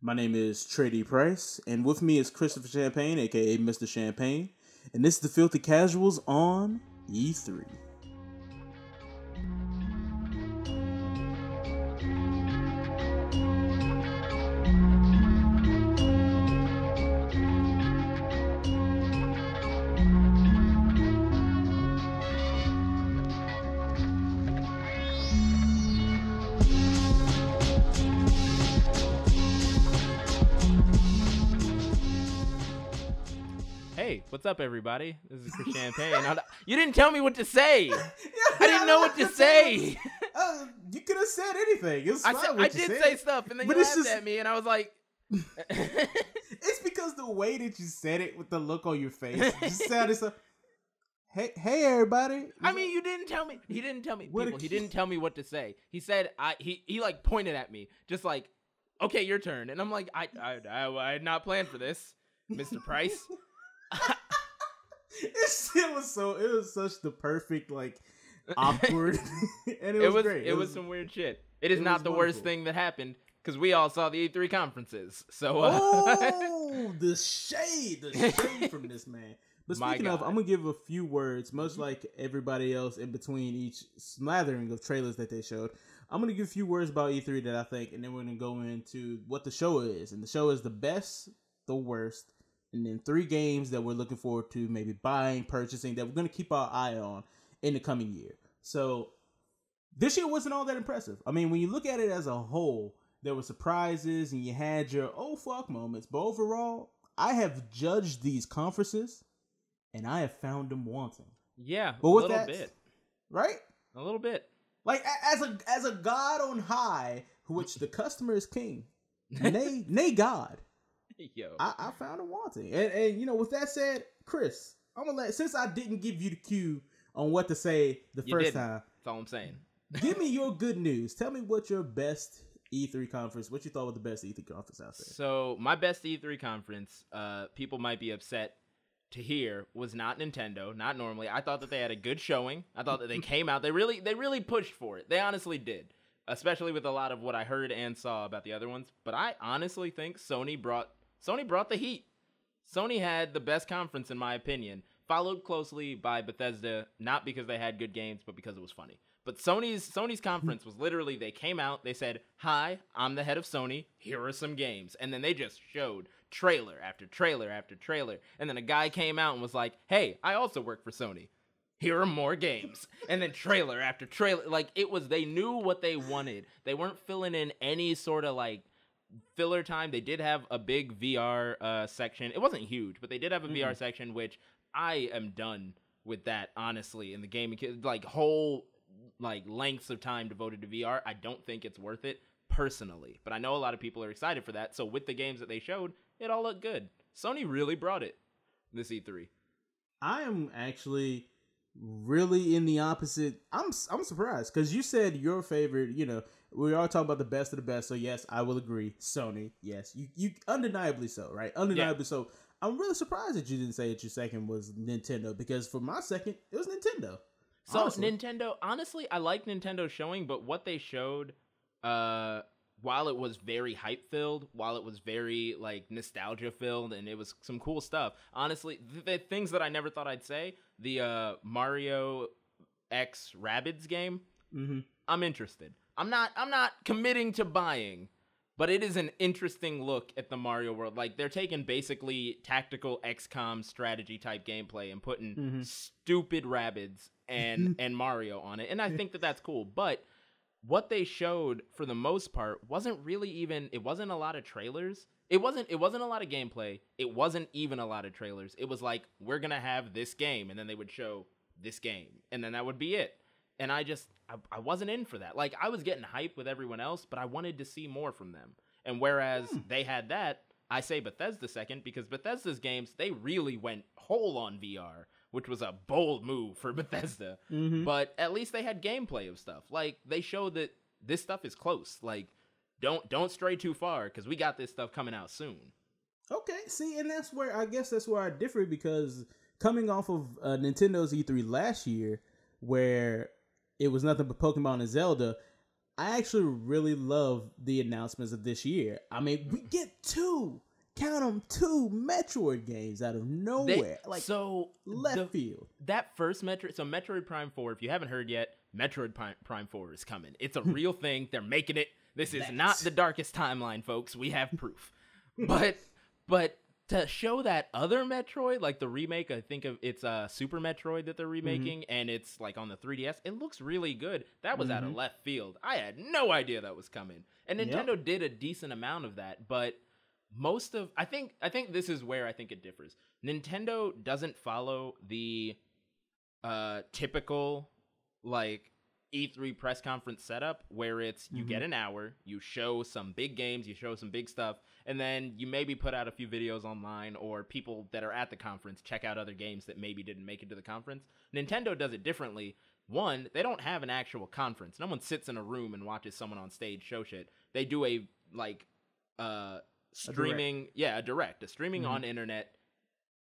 My name is Trae Price, and with me is Christopher Champagne, aka Mr. Champagne, and this is the Filthy Casuals on E3. What's up, everybody? This is Chris Champagne. You didn't tell me what to say. I didn't know what to say. You could have said anything. It was fine I did say stuff, and then you laughed at me, and I was like... It's because the way that you said it with the look on your face just sounded so... Hey, everybody. I mean, you didn't tell me. He didn't tell me. People, he didn't tell me what to say. He said, he like pointed at me, just like, okay, your turn. And I'm like, I had not planned for this, Mr. Price. It was such the perfect, like, awkward, and it was great. It was some weird shit. It is not the worst thing that happened, because we all saw the E3 conferences, so... the shade from this man. But speaking of, I'm going to give a few words, much like everybody else in between each smattering of trailers that they showed. I'm going to give a few words about E3 that I think, and then we're going to go into what the show is. And the show is the best, the worst, and then 3 games that we're looking forward to maybe buying, purchasing, that we're going to keep our eye on in the coming year. So this year wasn't all that impressive. I mean, when you look at it as a whole, there were surprises and you had your oh fuck moments. But overall, I have judged these conferences and I have found them wanting. Yeah, but a little bit. Right? A little bit. Like as a god on high, which the customer is king. Nay God. Yo. I found it wanting. And you know, with that said, Chris, I'm gonna since I didn't give you the cue on what to say the first time. That's all I'm saying. Give me your good news. Tell me what your best E3 conference, what you thought was the best E3 conference out there. So my best E3 conference, people might be upset to hear, was not Nintendo, not normally. I thought that they had a good showing. I thought that they came out. They really pushed for it. They honestly did. Especially with a lot of what I heard and saw about the other ones. But I honestly think Sony brought the heat. Sony had the best conference, in my opinion, followed closely by Bethesda, not because they had good games, but because it was funny. But Sony's conference was literally, they came out, they said, hi, I'm the head of Sony, here are some games. And then they just showed trailer after trailer after trailer. And then a guy came out and was like, hey, I also work for Sony. Here are more games. And then trailer after trailer. Like, they knew what they wanted. They weren't filling in any sort of, like, filler time. They did have a big VR section. It wasn't huge, but they did have a VR section, which I am done with that, honestly, in the gaming, like, whole, like, lengths of time devoted to VR. I don't think it's worth it, personally. But I know a lot of people are excited for that, so with the games that they showed, it all looked good. Sony really brought it, this E3. I am actually really in the opposite. I'm surprised, because you said your favorite, you know, we are talking about the best of the best, so yes, I will agree. Sony, yes, you undeniably so, right? Undeniably so. I'm really surprised that you didn't say that your second was Nintendo, because for my second, it was Nintendo. So honestly. Nintendo, honestly, I like Nintendo showing, but what they showed, while it was very hype filled, while it was very like nostalgia filled, and it was some cool stuff. Honestly, the things that I never thought I'd say, the Mario X Rabbids game, I'm interested. I'm not committing to buying, but it is an interesting look at the Mario world. Like, they're taking basically tactical XCOM strategy type gameplay and putting stupid Rabbids and Mario on it. And I think that that's cool. But what they showed for the most part wasn't really even, it wasn't a lot of trailers. It wasn't a lot of gameplay. It wasn't even a lot of trailers. It was like, we're going to have this game, and then they would show this game, and then that would be it. And I wasn't in for that. Like, I was getting hype with everyone else, but I wanted to see more from them. And whereas they had that, I say Bethesda second, because Bethesda's games, they really went whole on VR, which was a bold move for Bethesda. But at least they had gameplay of stuff. Like, they showed that this stuff is close. Like, don't stray too far, because we got this stuff coming out soon. Okay, see, and that's where I differ, because coming off of Nintendo's E3 last year, where it was nothing but Pokemon and Zelda, I actually really love the announcements of this year. I mean, we get two Metroid games out of nowhere. Left field. That first Metroid, so Metroid Prime 4, if you haven't heard yet, Metroid Prime 4 is coming. It's a real thing. They're making it. This is not the darkest timeline, folks. We have proof. But to show that other Metroid, like the remake, I think it's Super Metroid that they're remaking, and it's like on the 3DS, it looks really good. That was out of left field. I had no idea that was coming. And Nintendo did a decent amount of that, but I think this is where I think it differs. Nintendo doesn't follow the typical like E3 press conference setup where it's you get an hour, you show some big games, you show some big stuff, and then you maybe put out a few videos online, or people that are at the conference check out other games that maybe didn't make it to the conference. Nintendo does it differently. One, they don't have an actual conference. No one sits in a room and watches someone on stage show shit. They do a streaming, a streaming on internet,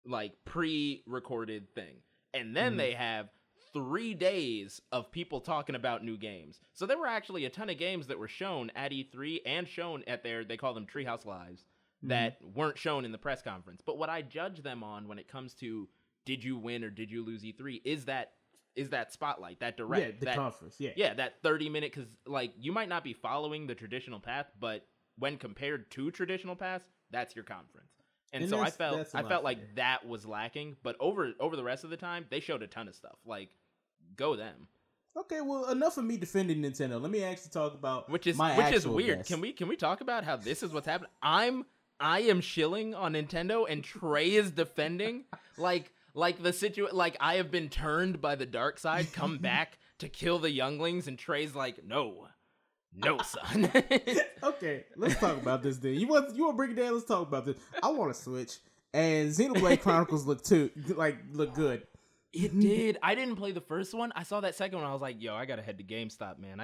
like pre-recorded thing. And then they have 3 days of people talking about new games. So there were actually a ton of games that were shown at E3 and shown at they call them Treehouse Lives, that weren't shown in the press conference. But what I judge them on when it comes to did you win or did you lose E3 is that spotlight, that direct, conference, that 30-minute, because like you might not be following the traditional path, but when compared to traditional paths, that's your conference. And so I felt like that was lacking, but over the rest of the time, they showed a ton of stuff. Like, go them. Okay, well, enough of me defending Nintendo. Let me actually talk about which is weird. Best. Can we talk about how this is what's happening? I am shilling on Nintendo, and Trae is defending like the situation. Like I have been turned by the dark side, come back to kill the younglings, and Trae's like, no, son. Okay, let's talk about this then. You want to break it down? Let's talk about this. I want to switch. And Xenoblade Chronicles look good. It did. I didn't play the first one. I saw that second one. I was like, yo, I gotta head to GameStop, man.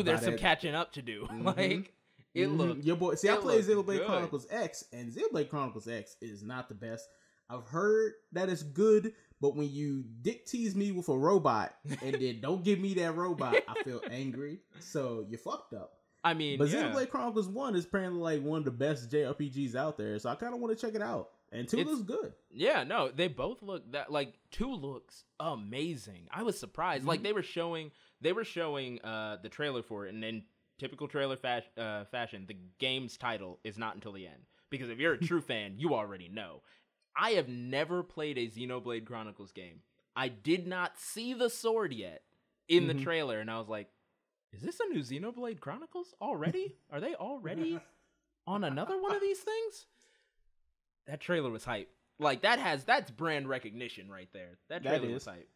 There's some catching up to do. Like it looked. Your boy. See, I played Xenoblade Chronicles X, and Xenoblade Chronicles X is not the best. I've heard that it's good, but when you dick tease me with a robot and then don't give me that robot, I feel angry. So you fucked up. I mean, but Xenoblade Chronicles 1 is apparently like one of the best JRPGs out there, so I kind of want to check it out. And 2 looks good. Yeah, no, they both look that like 2 looks amazing. I was surprised. Like they were showing the trailer for it, and in typical trailer fashion, the game's title is not until the end. Because if you're a true fan, you already know. I have never played a Xenoblade Chronicles game. I did not see the sword yet in the trailer, and I was like, is this a new Xenoblade Chronicles already? Are they already on another one of these things? That trailer was hype. Like, that's brand recognition right there. That trailer was hype.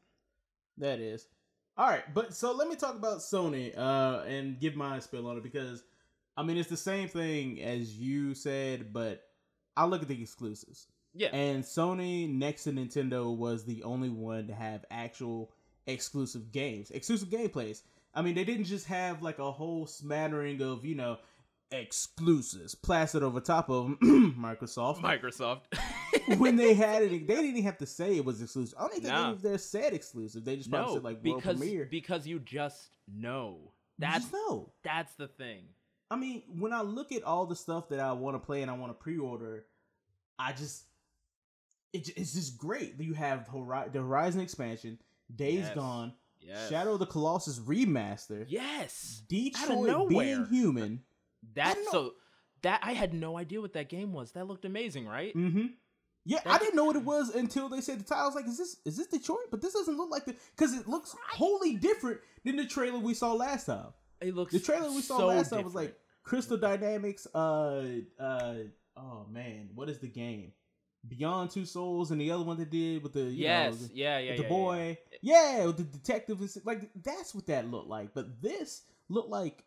That is. All right, but so let me talk about Sony and give my spill on it, because, I mean, it's the same thing as you said, but I look at the exclusives. Yeah. And Sony, next to Nintendo, was the only one to have actual exclusive games, exclusive gameplays. I mean, they didn't just have like a whole smattering of, exclusives plastered over top of Microsoft. When they had it, they didn't even have to say it was exclusive. I don't think they said exclusive. They just probably said like world premiere. Because you just know. That's the thing. I mean, when I look at all the stuff that I want to play and I want to pre-order, it's just great. You have the Horizon expansion, Days Gone, Shadow of the Colossus remaster. Yes, Detroit Being Human. I had no idea what that game was. That looked amazing, right? Mm-hmm. Yeah, I didn't know what it was until they said the title. I was like, is this Detroit? But this doesn't look like because it looks wholly different than the trailer we saw last time. The trailer we saw last time was like Crystal Dynamics. Oh man, what is the game? Beyond Two Souls, and the other one they did with the the boy, with the detective. Like that's what that looked like. But this looked like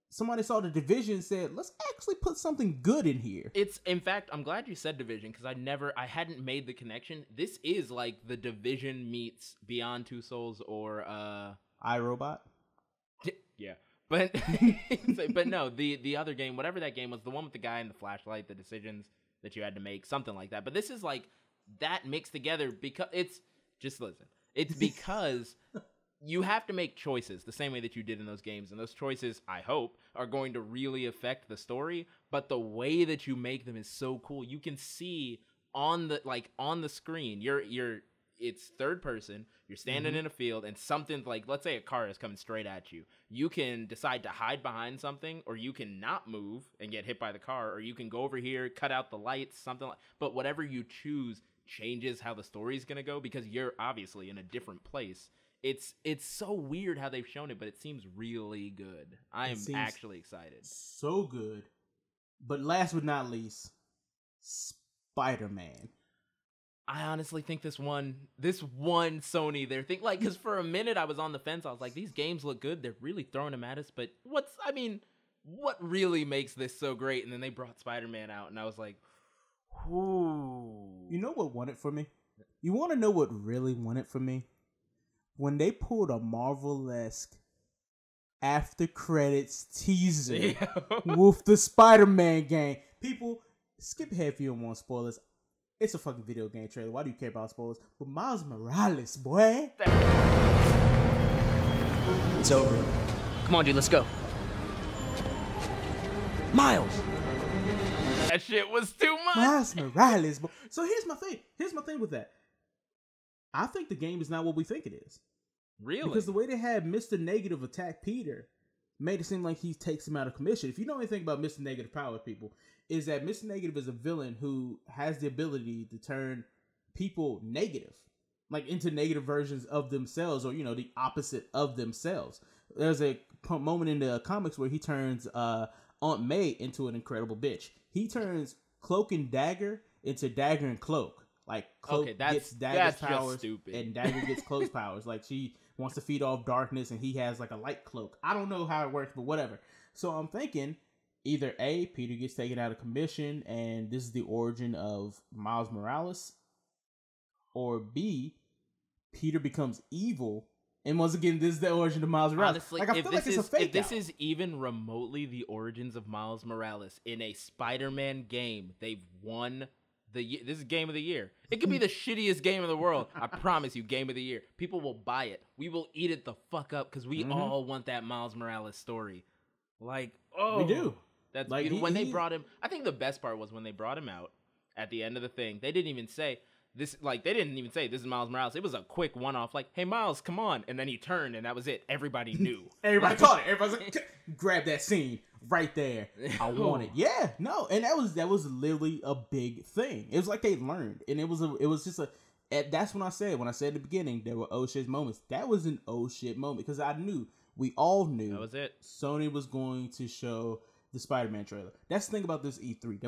somebody saw the Division and said, let's actually put something good in here. In fact, I'm glad you said Division, because I hadn't made the connection. This is like the Division meets Beyond Two Souls or iRobot. Yeah. But but no, the other game, whatever that game was, the one with the guy and the flashlight, the decisions that you had to make, something like that. But this is like that mixed together because it's because you have to make choices the same way that you did in those games, and those choices, I hope, are going to really affect the story. But the way that you make them is so cool. You can see on the screen, it's third person. You're standing in a field, and something like, let's say a car is coming straight at you. You can decide to hide behind something, or you can not move and get hit by the car, or you can go over here, cut out the lights, something like. But whatever you choose changes how the story's gonna go, because you're obviously in a different place. It's so weird how they've shown it, but it seems really good. I am actually excited. So good. But last but not least, Spider-Man. I honestly think this one Sony, they're thinking, like, because for a minute I was on the fence. I was like, these games look good. They're really throwing them at us. But what really makes this so great? And then they brought Spider-Man out, and I was like, ooh. You know what won it for me? You want to know what really won it for me? When they pulled a Marvel-esque after credits teaser with the Spider-Man game. People, skip ahead if you don't want spoilers. It's a fucking video game trailer. Why do you care about spoilers? But Miles Morales, boy. It's over. Come on, dude, let's go. Miles! That shit was too much. Miles Morales, boy. So here's my thing. Here's my thing with that. I think the game is not what we think it is. Really? Because the way they had Mr. Negative attack Peter made it seem like he takes him out of commission. If you know anything about Mr. Negative power, people, is that Mr. Negative is a villain who has the ability to turn people negative, like into negative versions of themselves, or, you know, the opposite of themselves. There's a moment in the comics where he turns Aunt May into an incredible bitch. He turns Cloak and Dagger into Dagger and Cloak. Like, Cloak gets Dagger's powers and Dagger gets Cloak's powers. Like, she wants to feed off darkness and he has like a light cloak. I don't know how it works, but whatever. So I'm thinking either A, Peter gets taken out of commission and this is the origin of Miles Morales, or B, Peter becomes evil and once again this is the origin of Miles Morales. Honestly, like, I feel like it's a fake if this is even remotely the origins of Miles Morales in a Spider-Man game, they've won this is game of the year. It could be the shittiest game in the world. I promise you, game of the year. People will buy it. We will eat it the fuck up because we all want that Miles Morales story. Like, we do. That's like, when they brought him. I think the best part was when they brought him out at the end of the thing. They didn't even say this. Like, they didn't even say this is Miles Morales. It was a quick one-off. Like, hey Miles, come on, and then he turned, and that was it. Everybody knew. Everybody caught it. Everybody's like, grab that scene right there. I want it. Yeah, no, and that was literally a big thing. It was like they learned, and it was just a. That's when I said at the beginning there were oh shit moments. That was an oh shit moment because we all knew that was it. Sony was going to show the Spider-Man trailer. That's the thing about this E3.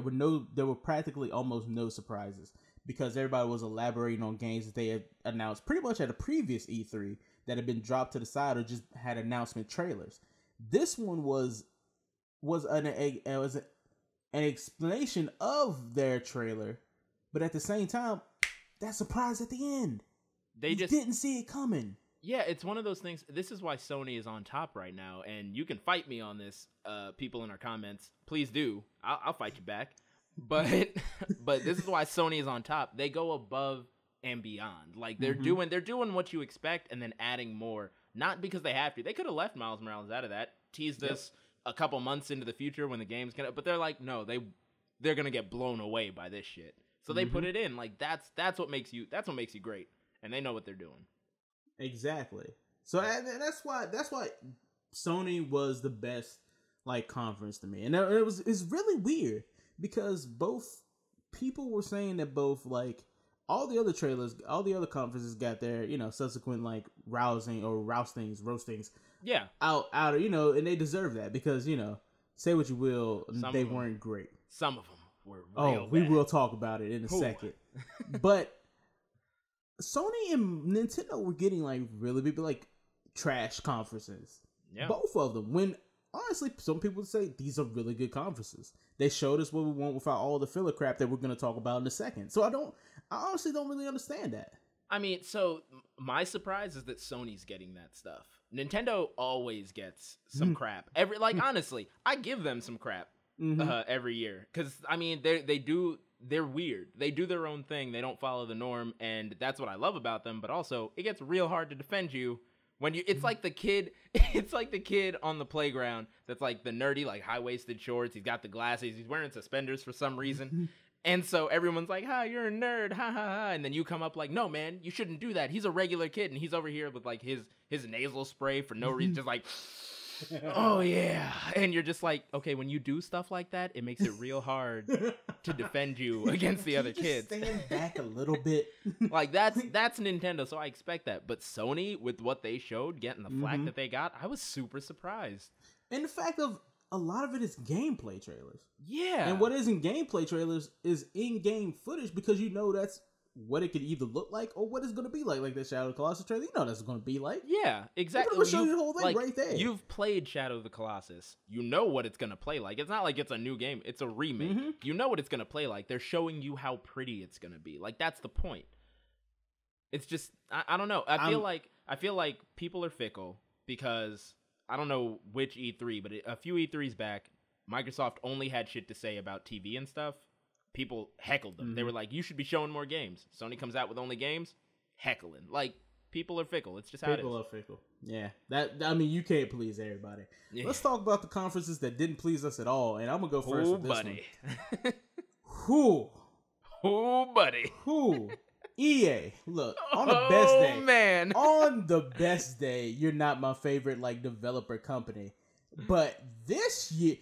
There were practically almost no surprises because everybody was elaborating on games that they had announced pretty much at a previous E3 that had been dropped to the side or just had announcement trailers. This one was an explanation of their trailer, but at the same time, that surprise at the end. They just didn't see it coming. Yeah, it's one of those things. This is why Sony is on top right now, and you can fight me on this, people in our comments. Please do. I'll fight you back. But this is why Sony is on top. They go above and beyond. Like they're doing what you expect and then adding more. Not because they have to. They could have left Miles Morales out of that. Teased this a couple months into the future when the game's gonna. But they're like, no, they're gonna get blown away by this shit. So they put it in. Like that's what makes you great. And they know what they're doing. Exactly. So and that's why Sony was the best like conference to me. And it's really weird because both people were saying that both like all the other trailers, all the other conferences got their, subsequent like roastings. Yeah. Out of, and they deserve that because, say what you will, they weren't great. Some of them were real bad. We will talk about it in a second. But Sony and Nintendo were getting like really big like trash conferences. Yeah. Both of them. When honestly, some people would say these are really good conferences. They showed us what we want without all the filler crap that we're going to talk about in a second. So I honestly don't really understand that. I mean, so my surprise is that Sony's getting that stuff. Nintendo always gets some crap. Honestly, I give them some crap every year. Because, I mean, they're weird. They do their own thing. They don't follow the norm. And that's what I love about them. But also, it gets real hard to defend you When it's like the kid, on the playground that's like the nerdy, like high-waisted shorts. He's got the glasses. He's wearing suspenders for some reason. And so everyone's like, "Ha, you're a nerd, ha ha ha!" And then you come up like, "No, man, you shouldn't do that. He's a regular kid, and he's over here with like his nasal spray for no reason, just like, oh yeah." And you're just like, okay, when you do stuff like that, it makes it real hard to defend you against the other kids. Stand back a little bit. Like that's Nintendo, so I expect that. But Sony, with what they showed, getting the flack that they got, I was super surprised. And the fact of a lot of it is gameplay trailers. Yeah. And what isn't gameplay trailers is in-game footage, because you know that's what it could either look like or what it's going to be like. Like the Shadow of the Colossus trailer, you know that's going to be like. Yeah, exactly. They're show you the whole thing right there. You've played Shadow of the Colossus. You know what it's going to play like. It's not like it's a new game. It's a remake. You know what it's going to play like. They're showing you how pretty it's going to be. Like, that's the point. It's just, I don't know. I feel like people are fickle because I don't know which E3, but a few E3s back, Microsoft only had shit to say about TV and stuff. People heckled them. They were like, you should be showing more games. Sony comes out with only games, heckling. Like, people are fickle. It's just how it is. People are fickle. Yeah. I mean, you can't please everybody. Yeah. Let's talk about the conferences that didn't please us at all. And I'm going to go first with this buddy. one. Buddy. EA. Look, on the best day. Man. On the best day, you're not my favorite, like, developer company. But this year...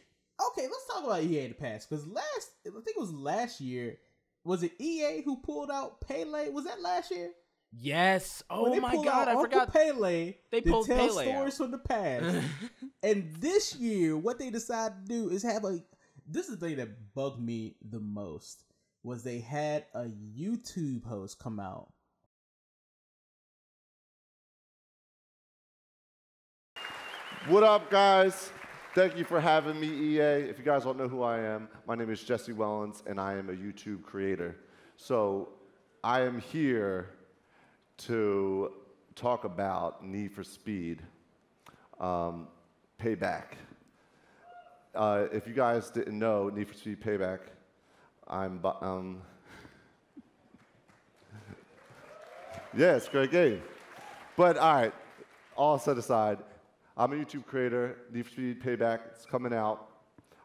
Okay, let's talk about EA in the past, because I think it was last year, was it EA who pulled out Pele? Was that last year? Yes. Oh my God, I forgot. Pele. They pulled to tell Pele stories from the past. And this year, what they decided to do is have this is the thing that bugged me the most, was they had a YouTube host come out. What up, guys? Thank you for having me, EA. If you guys don't know who I am, my name is Jesse Wellens, and I am a YouTube creator. So I am here to talk about Need for Speed Payback. If you guys didn't know, Need for Speed Payback, yeah, it's a great game. But all right, all set aside, I'm a YouTube creator. Need for Speed Payback, it's coming out.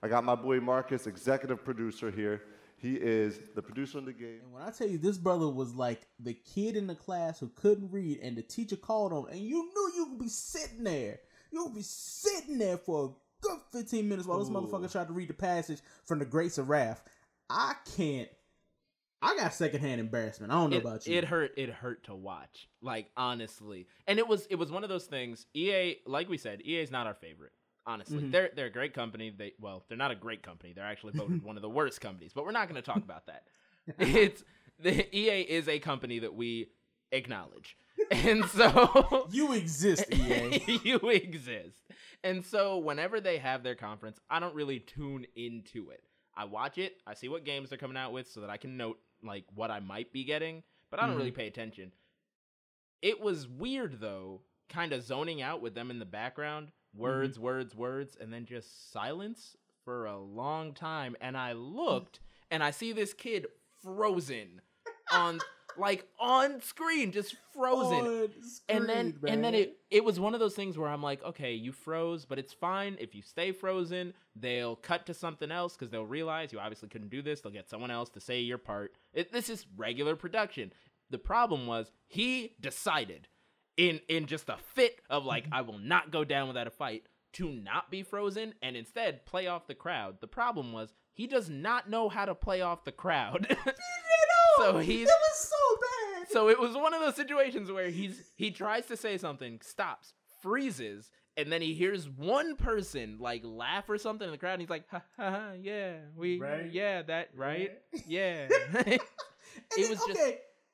I got my boy Marcus, executive producer here. He is the producer of the game. And when I tell you, this brother was like the kid in the class who couldn't read, and the teacher called on him, and you knew you would be sitting there. You would be sitting there for a good 15 minutes while this motherfucker tried to read the passage from the Grace of Wrath. I got secondhand embarrassment. I don't know about you. It hurt to watch. Like, honestly. And it was one of those things. EA, like we said, EA is not our favorite. Honestly. They're a great company. They're not a great company. They're actually voted one of the worst companies. But we're not going to talk about that. The EA is a company that we acknowledge. And so you exist, EA. You exist. And so whenever they have their conference, I don't really tune into it. I watch it, I see what games they're coming out with so that I can note like what I might be getting, but I don't really pay attention. It was weird though, kind of zoning out with them in the background, words, and then just silence for a long time. And I looked and I see this kid frozen on screen, just frozen. And then it was one of those things where I'm like, okay, you froze, but it's fine if you stay frozen. They'll cut to something else because they'll realize you obviously couldn't do this. They'll get someone else to say your part. This is regular production. The problem was he decided in just a fit of like, I will not go down without a fight, to not be frozen and instead play off the crowd. The problem was he does not know how to play off the crowd. So it was so bad. So it was one of those situations where he tries to say something, stops, freezes, and then he hears one person like laugh or something in the crowd, and he's like, ha ha, ha yeah, yeah. It was just,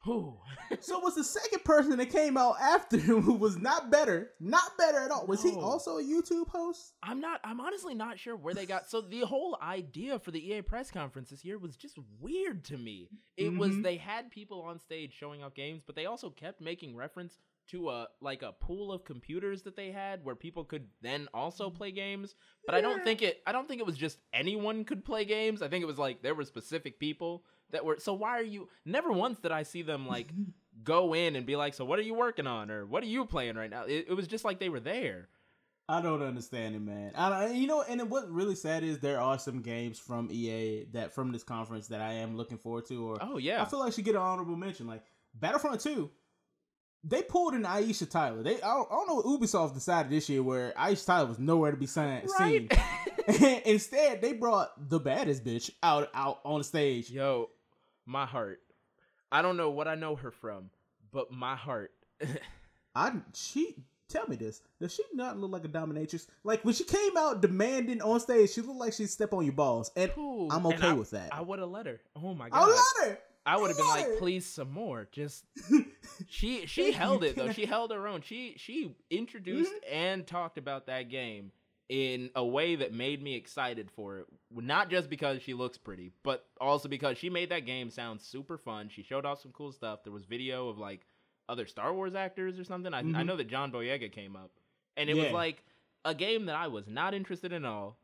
whew. So was the second person that came out after him who was not better at all. Was he also a YouTube host? I'm honestly not sure where they got. So the whole idea for the EA press conference this year was just weird to me. It was, they had people on stage showing off games, but they also kept making reference to a pool of computers that they had where people could then also play games. But I don't think it was just anyone could play games. I think it was like there were specific people that were. So why are you? Never once did I see them like go in and be like, so what are you working on? Or what are you playing right now? It was just like they were there. I don't understand it, man. And what really sad is there are some games from EA that from this conference that I am looking forward to. Or I feel like should get an honorable mention. Like Battlefront 2, they pulled in Aisha Tyler. I don't know what Ubisoft decided this year where Aisha Tyler was nowhere to be seen. Instead, they brought the baddest bitch out on the stage. Yo, my heart. I don't know what I know her from, but my heart. Tell me this. Does she not look like a dominatrix? Like, when she came out demanding on stage, she looked like she'd step on your balls. And I'm okay with that. I would have let her. Oh, my God. I would let her. I would have been like, please, some more. Just, she held it, though. She held her own. She introduced and talked about that game in a way that made me excited for it. Not just because she looks pretty, but also because she made that game sound super fun. She showed off some cool stuff. There was video of, like, other Star Wars actors or something. I know that John Boyega came up, and it was like a game that I was not interested in all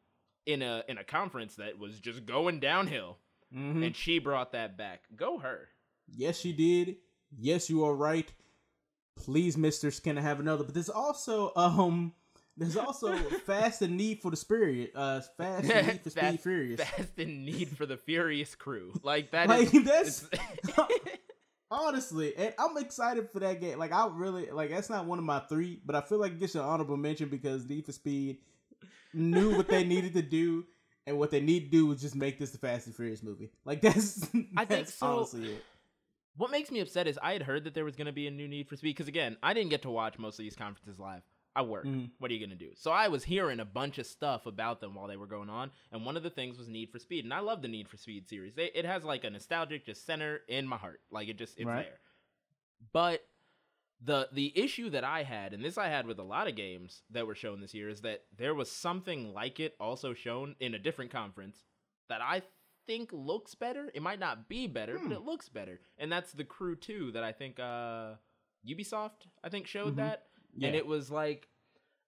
in a conference that was just going downhill, and she brought that back. Go her. Yes, she did. Yes, you are right. Please, Mr. Can I have another? But there's also Fast and Need for the Spirit. Fast and Need for Speed Furious. Fast and Need for the Furious crew. Like that. That's. Honestly, and I'm excited for that game. Like, I really, like, that's not one of my 3, but I feel like it gets an honorable mention because Need for Speed knew what they needed to do, and what they need to do was just make this the Fast and Furious movie. Like, that's honestly it. What makes me upset is I had heard that there was going to be a new Need for Speed, because, again, I didn't get to watch most of these conferences live. I work. What are you going to do? So I was hearing a bunch of stuff about them while they were going on, and one of the things was Need for Speed, and I love the Need for Speed series. It has like a nostalgic just center in my heart. Like it's right there. But the issue that I had, and this I had with a lot of games that were shown this year, is that there was something like it also shown in a different conference that I think looks better. It might not be better, but it looks better. And that's the Crew 2 that I think Ubisoft, I think, showed that. Yeah. And it was like,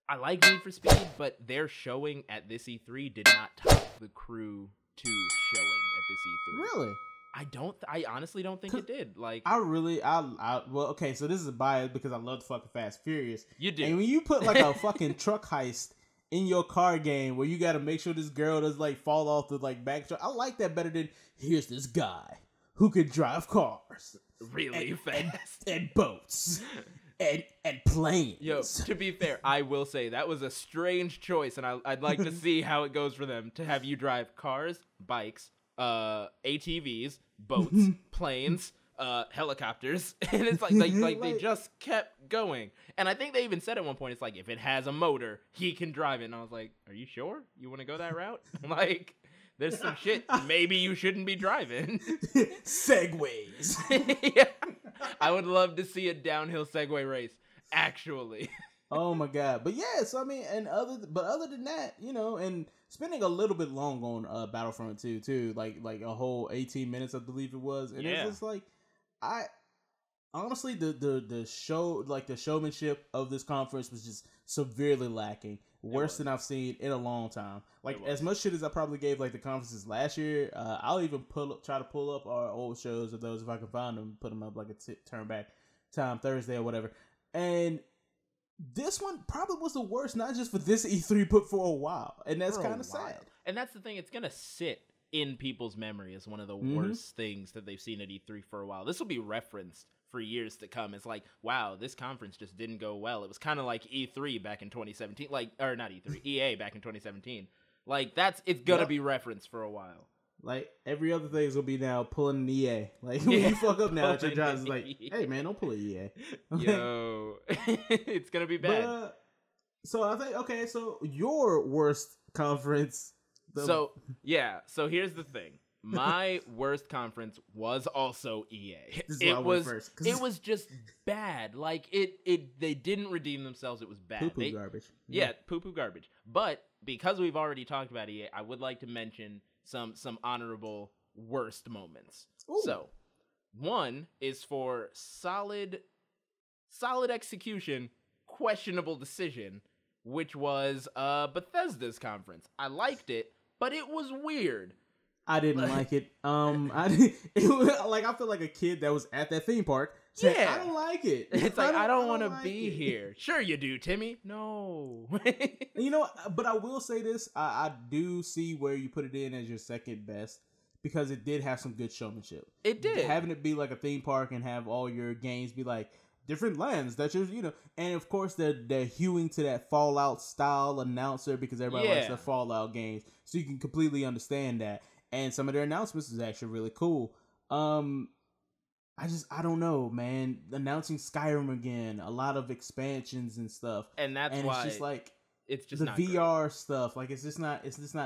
I like Need for Speed, but their showing at this E3 did not top the Crew 2 showing at this E3. Really? I honestly don't think it did. Like, well, okay, so this is a bias because I love fucking Fast Furious. You do. And when you put like a fucking truck heist in your car game where you got to make sure this girl doesn't like fall off the like back truck, I like that better than here's this guy who could drive cars really fast and boats. And planes. Yo, to be fair, I will say that was a strange choice, and I'd like to see how it goes for them to have you drive cars, bikes, ATVs, boats, planes, helicopters, and it's like they just kept going. And I think they even said at one point, it's like, if it has a motor, he can drive it. And I was like, are you sure you want to go that route? Like, there's some shit maybe you shouldn't be driving. Segways. Yeah. I would love to see a downhill Segway race, actually. Oh my God. But yeah, so I mean, other than that, you know, and spending a little bit long on Battlefront 2 too, like a whole 18 minutes, I believe it was. And it's just like, I honestly, the show, like the showmanship of this conference was just severely lacking. Worse than I've seen in a long time. Like, as much shit as I probably gave like the conferences last year, I'll even try to pull up our old shows of those if I can find them, put them up like a turn back time Thursday or whatever. And this one probably was the worst, not just for this E3, but for a while. And that's kind of sad. And that's the thing, it's gonna sit in people's memory as one of the worst things that they've seen at E3 for a while. This will be referenced for years to come. It's like, wow, this conference just didn't go well. It was kind of like E3 back in 2017, or not E3, EA back in 2017. Like, it's gonna be referenced for a while. Like, every other thing will be now pulling an EA. Like, when you fuck up now at your job, it's like, hey man, don't pull an EA. Okay? Yo, it's gonna be bad. But, so I think, okay, so your worst conference. So here's the thing. My worst conference was also EA. It was just bad. Like they didn't redeem themselves. It was bad. Poo-poo garbage. Yeah, poo-poo garbage. But because we've already talked about EA, I would like to mention some honorable worst moments. Ooh. So, one is for solid execution, questionable decision, which was Bethesda's conference. I liked it, but it was weird. I didn't like it. It was like, I feel like a kid that was at that theme park Yeah. I don't like it. It's like, I don't want to be here. Sure you do, Timmy. No. You know, but I will say this. I do see where you put it in as your second best because it did have some good showmanship. It did. Having it be like a theme park and have all your games be like different lands that you're, you know, and of course they're hewing to that Fallout style announcer because everybody likes their Fallout games. So you can completely understand that. And some of their announcements is actually really cool. I don't know, man. Announcing Skyrim again, a lot of expansions and stuff, and why it's just like it's just the not VR great. stuff. Like it's just not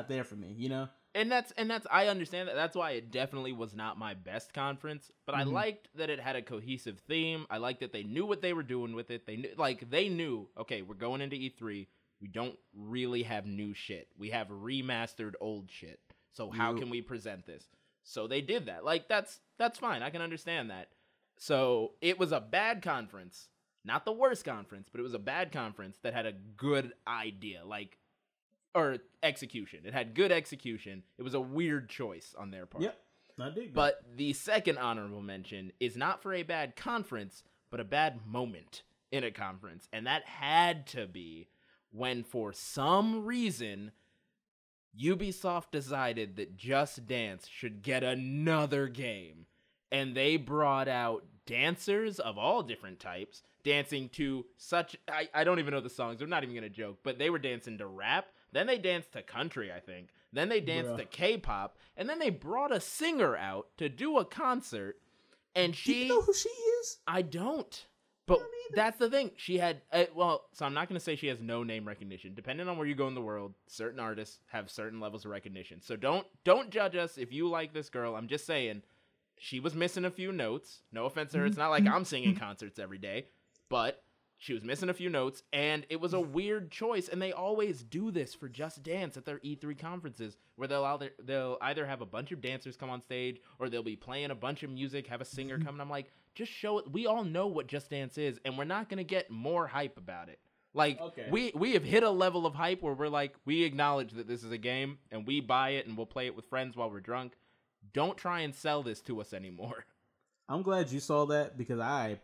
there for me, you know. And that's I understand that. That's why it definitely was not my best conference. But I liked that it had a cohesive theme. I liked that they knew what they were doing with it. They knew, okay, we're going into E3. We don't really have new shit. We have remastered old shit. So how can we present this? So they did that. Like, that's fine. I can understand that. So it was a bad conference. Not the worst conference, but it was a bad conference that had a good idea. Or execution. It had good execution. It was a weird choice on their part. Yep. I dig. But the second honorable mention is not for a bad conference, but a bad moment in a conference. And that had to be when, for some reason, Ubisoft decided that Just Dance should get another game. And they brought out dancers of all different types, dancing to such... I don't even know the songs. I'm not even going to joke. But they were dancing to rap. Then they danced to country, I think. Then they danced to K-pop. And then they brought a singer out to do a concert. And Do you know who she is? I don't. But that's the thing. She had, so I'm not going to say she has no name recognition. Depending on where you go in the world, certain artists have certain levels of recognition. So don't judge us if you like this girl. I'm just saying she was missing a few notes. No offense to her. It's not like I'm singing concerts every day. But she was missing a few notes, and it was a weird choice. And they always do this for Just Dance at their E3 conferences, where they'll either have a bunch of dancers come on stage, or they'll be playing a bunch of music, have a singer come. And I'm like, just show it. We all know what Just Dance is, and we're not going to get more hype about it. Like, we have hit a level of hype where we're like, we acknowledge that this is a game, and we buy it, and we'll play it with friends while we're drunk. Don't try and sell this to us anymore. I'm glad you saw that because I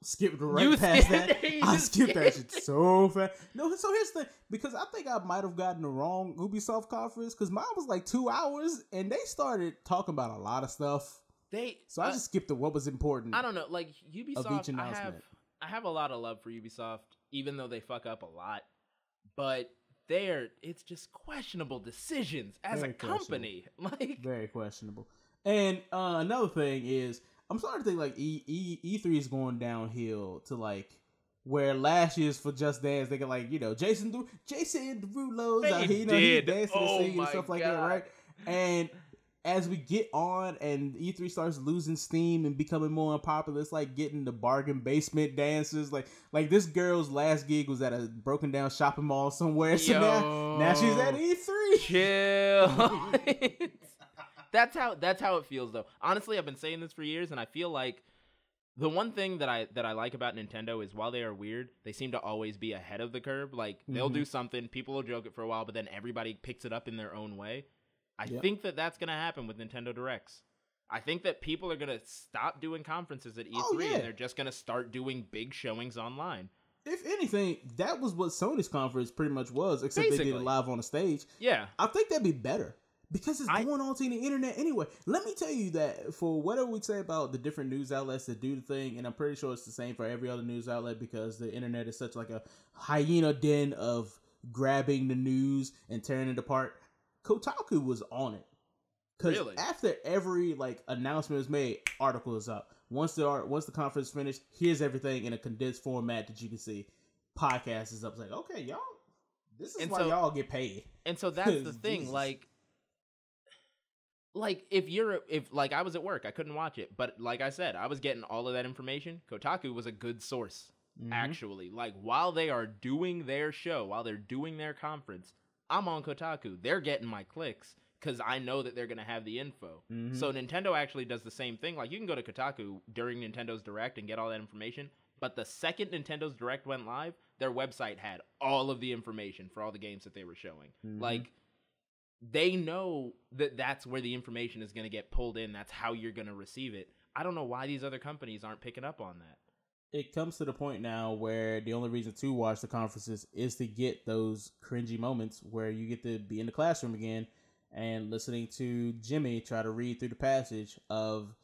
skipped past that. I skipped that shit so fast. No, so here's the thing. Because I think I might have gotten the wrong Ubisoft conference because mine was like 2 hours, and they started talking about a lot of stuff. So I just skipped to what was important. I don't know, like Ubisoft. I have a lot of love for Ubisoft, even though they fuck up a lot. But it's just questionable decisions as a company. Like very questionable. And another thing is, I'm starting to think like E3 is going downhill to like where last year's for Just Dance they got like, you know, Jason Derulo's out here, you know, he's dancing and singing and stuff like that, right? And as we get on and E3 starts losing steam and becoming more unpopular, it's like getting the bargain basement dancers. Like this girl's last gig was at a broken down shopping mall somewhere. So now she's at E3. Chill. That's how it feels though. Honestly, I've been saying this for years, and I feel like the one thing that I like about Nintendo is while they are weird, they seem to always be ahead of the curve. Like they'll do something, people will joke it for a while, but then everybody picks it up in their own way. I think that's going to happen with Nintendo Directs. I think that people are going to stop doing conferences at E3 and they're just going to start doing big showings online. If anything, that was what Sony's conference pretty much was, except they did it live on the stage. Yeah. I think that'd be better because it's going on to the internet anyway. Let me tell you that for whatever we say about the different news outlets that do the thing, and I'm pretty sure it's the same for every other news outlet because the internet is such like a hyena den of grabbing the news and tearing it apart. Kotaku was on it because after every like announcement is made, article is up. Once the conference is finished, here's everything in a condensed format that you can see. Podcast is up. It's like, okay, y'all, this is why y'all get paid. And so that's the thing. Jesus. Like if I was at work, I couldn't watch it, but like I said, I was getting all of that information. Kotaku was a good source, actually. Like while they are doing their show, while they're doing their conference, I'm on Kotaku. They're getting my clicks because I know that they're going to have the info. So Nintendo actually does the same thing. Like you can go to Kotaku during Nintendo's Direct and get all that information. But the second Nintendo's Direct went live, their website had all of the information for all the games that they were showing. Like they know that that's where the information is going to get pulled in. That's how you're going to receive it. I don't know why these other companies aren't picking up on that. It comes to the point now where the only reason to watch the conferences is to get those cringy moments where you get to be in the classroom again and listening to Jimmy try to read through the passage of...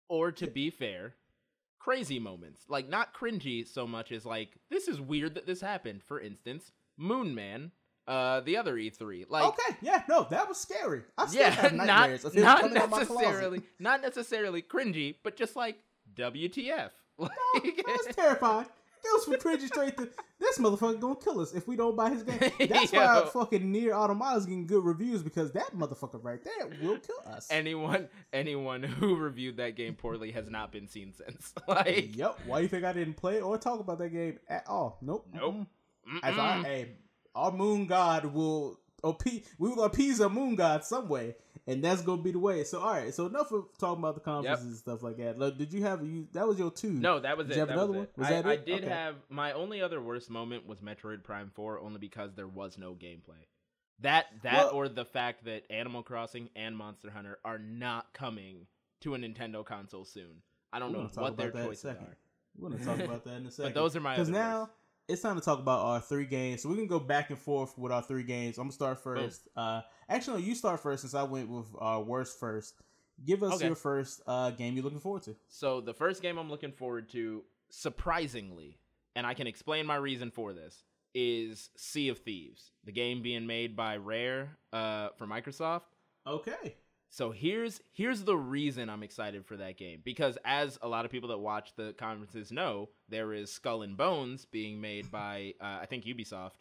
Or to be fair, crazy moments. Like, not cringy so much as like, this is weird that this happened. For instance, Moon Man, the other E3. Like, okay, yeah, no, that was scary. I still have nightmares of him coming out my closet. Not necessarily cringy, but just like, WTF. Like, that's terrifying. It was from cringy straight to, this motherfucker gonna kill us if we don't buy his game. That's why fucking Nier Automata is getting good reviews, because that motherfucker right there will kill us. Anyone who reviewed that game poorly has not been seen since. Like, yep. Why do you think I didn't play or talk about that game at all? Nope. Our moon god will we will appease a moon god some way, and that's gonna be the way. So all right, so enough of talking about the conferences and stuff like that. Like, did you have that was your 2? No, that was did it. You have another one? Was that it? I did have my only other worst moment was Metroid Prime 4, only because there was no gameplay. Or the fact that Animal Crossing and Monster Hunter are not coming to a Nintendo console soon. I don't know what their choices are. We're gonna talk about that in a second. But those are my other now. worst. It's time to talk about our 3 games. So we can go back and forth with our 3 games. I'm going to start first. Actually, no, you start first since I went with worst first. Give us your first game you're looking forward to. So the first game I'm looking forward to, surprisingly, and I can explain my reason for this, is Sea of Thieves. The game being made by Rare for Microsoft. Okay. So here's the reason I'm excited for that game, because as a lot of people that watch the conferences know, there is Skull and Bones being made by I think Ubisoft.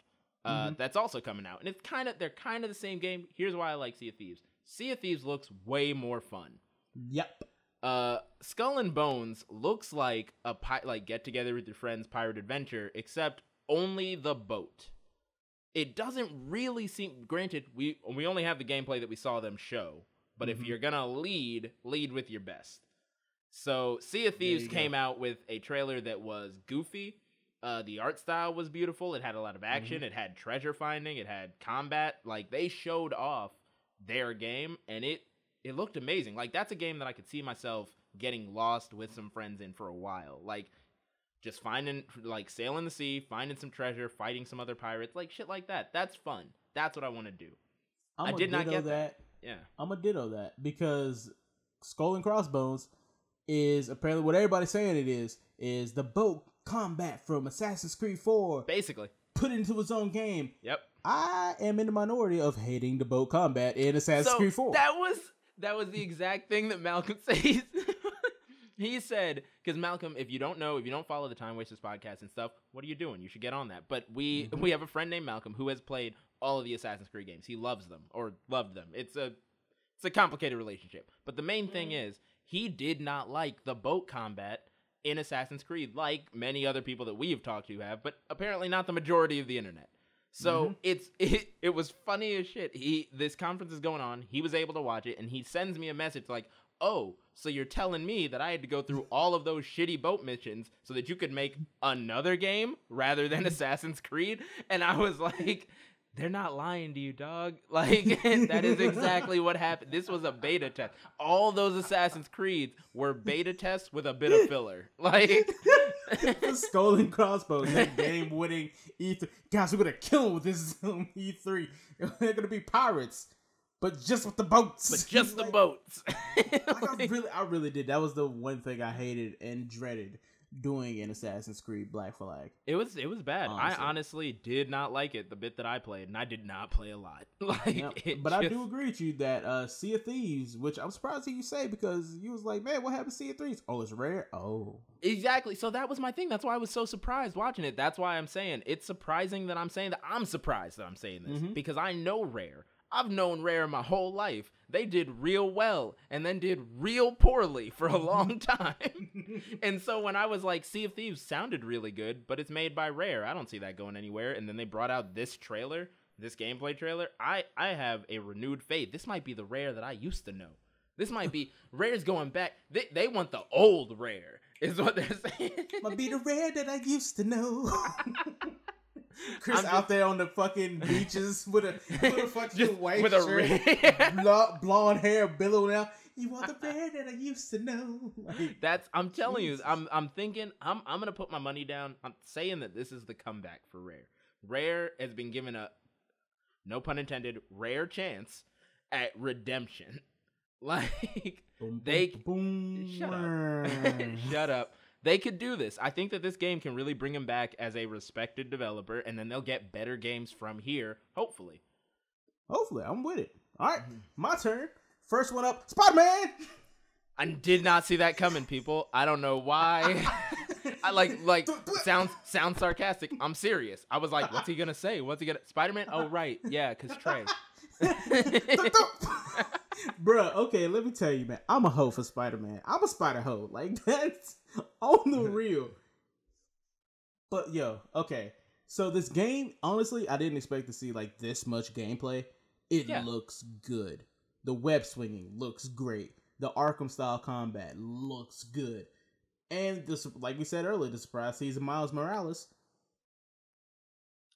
That's also coming out, and they're kind of the same game. Here's why I like Sea of Thieves. Sea of Thieves looks way more fun. Yep. Skull and Bones looks like a get together with your friends pirate adventure, except only the boat. It doesn't really seem. Granted, we only have the gameplay that we saw them show. But if you're going to lead with your best. So Sea of Thieves came out with a trailer that was goofy. The art style was beautiful. It had a lot of action. It had treasure finding. It had combat. Like, they showed off their game, and it looked amazing. Like, that's a game that I could see myself getting lost with some friends in for a while. Like, just sailing the sea, finding some treasure, fighting some other pirates, like shit like that. That's fun. That's what I want to do. I did not get that. Yeah, I'm gonna ditto that, because Skull and Crossbones is apparently what everybody's saying it is the boat combat from Assassin's Creed 4. Basically. Put into its own game. Yep. I am in the minority of hating the boat combat in Assassin's Creed 4. That was the exact thing that Malcolm says. He said, because Malcolm, if you don't follow the Timewasterz podcast and stuff, what are you doing? You should get on that. But we have a friend named Malcolm who has played all of the Assassin's Creed games. He loves them, or loved them. It's a complicated relationship. But the main thing is, he did not like the boat combat in Assassin's Creed, like many other people that we have talked to have, but apparently not the majority of the internet. So it was funny as shit. This conference is going on. He was able to watch it, and he sends me a message like, "Oh, so you're telling me that I had to go through all of those shitty boat missions so that you could make another game rather than Assassin's Creed?" And I was like, they're not lying to you, dog. Like, that is exactly what happened. This was a beta test. All those Assassin's Creeds were beta tests with a bit of filler. Like, the Skull and Crossbones, that game-winning E3. Guys, we're gonna kill them with this E3. They're gonna be pirates, but just with the boats. But just the boats. I really did. That was the one thing I hated and dreaded doing in Assassin's Creed Black Flag. It was bad. Honestly. I honestly did not like it the bit that I played, and I did not play a lot. I do agree with you that Sea of Thieves, which I'm surprised you say, because you was like, man, what happened to Sea of Thieves? Oh, it's Rare? Oh. Exactly. So that was my thing. That's why I was so surprised watching it. That's why I'm saying it's surprising that I'm saying that. I'm surprised that I'm saying this because I know Rare. I've known Rare my whole life. They did real well and then did real poorly for a long time. And so when I was like, Sea of Thieves sounded really good, but it's made by Rare. I don't see that going anywhere. And then they brought out this trailer, this gameplay trailer. I have a renewed faith. This might be the Rare that I used to know. This might be Rare's going back. They want the old Rare is what they're saying. Might be the Rare that I used to know. Chris out there on the fucking beaches with a fucking white with shirt, blonde hair billowing out. You are the bear that I used to know. Like, I'm telling you, I'm thinking, I'm gonna put my money down. I'm saying that this is the comeback for Rare. Rare has been given a, no pun intended, rare chance at redemption. Like, shut up. Shut up. They could do this. I think that this game can really bring them back as a respected developer, and then they'll get better games from here, hopefully. Hopefully, I'm with it. All right, my turn. First one up, Spider-Man. I did not see that coming, people. I don't know why. I like sounds sarcastic. I'm serious. I was like, what's he gonna say? What's he gonna Spider-Man? Oh right, yeah, cause Trae. Bruh, okay, let me tell you, man. I'm a hoe for Spider-Man. I'm a spider hoe. Like, that's on the real. But yo, okay. So this game, honestly, I didn't expect to see like this much gameplay. It looks good. The web swinging looks great. The Arkham style combat looks good. And this, like we said earlier, the surprise season Miles Morales.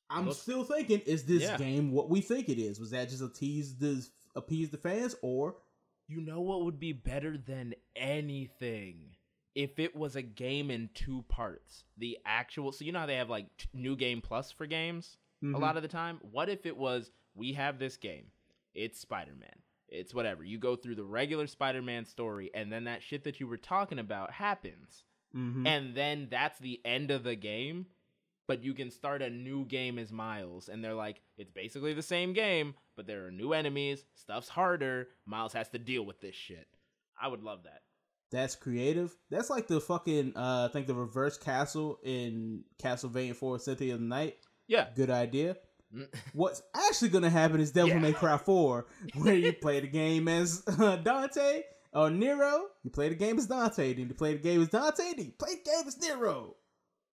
I'm still thinking, is this game what we think it is? Was that just appease the fans, or you know what would be better than anything if it was a game in 2 parts? The actual, so you know how they have like New Game Plus for games a lot of the time? What if it was, we have this game, it's Spider-Man, it's whatever, you go through the regular Spider-Man story, and then that shit that you were talking about happens, and then that's the end of the game, but you can start a new game as Miles, and they're like, it's basically the same game, but there are new enemies, stuff's harder, Miles has to deal with this shit. I would love that. That's creative. That's like the fucking, I think the reverse castle in Castlevania 4 Symphony of the Night. Yeah. Good idea. What's actually going to happen is Devil May Cry 4, where you play the game as Dante or Nero. You play the game as Dante, then you play the game as Dante, then you play the game as Nero.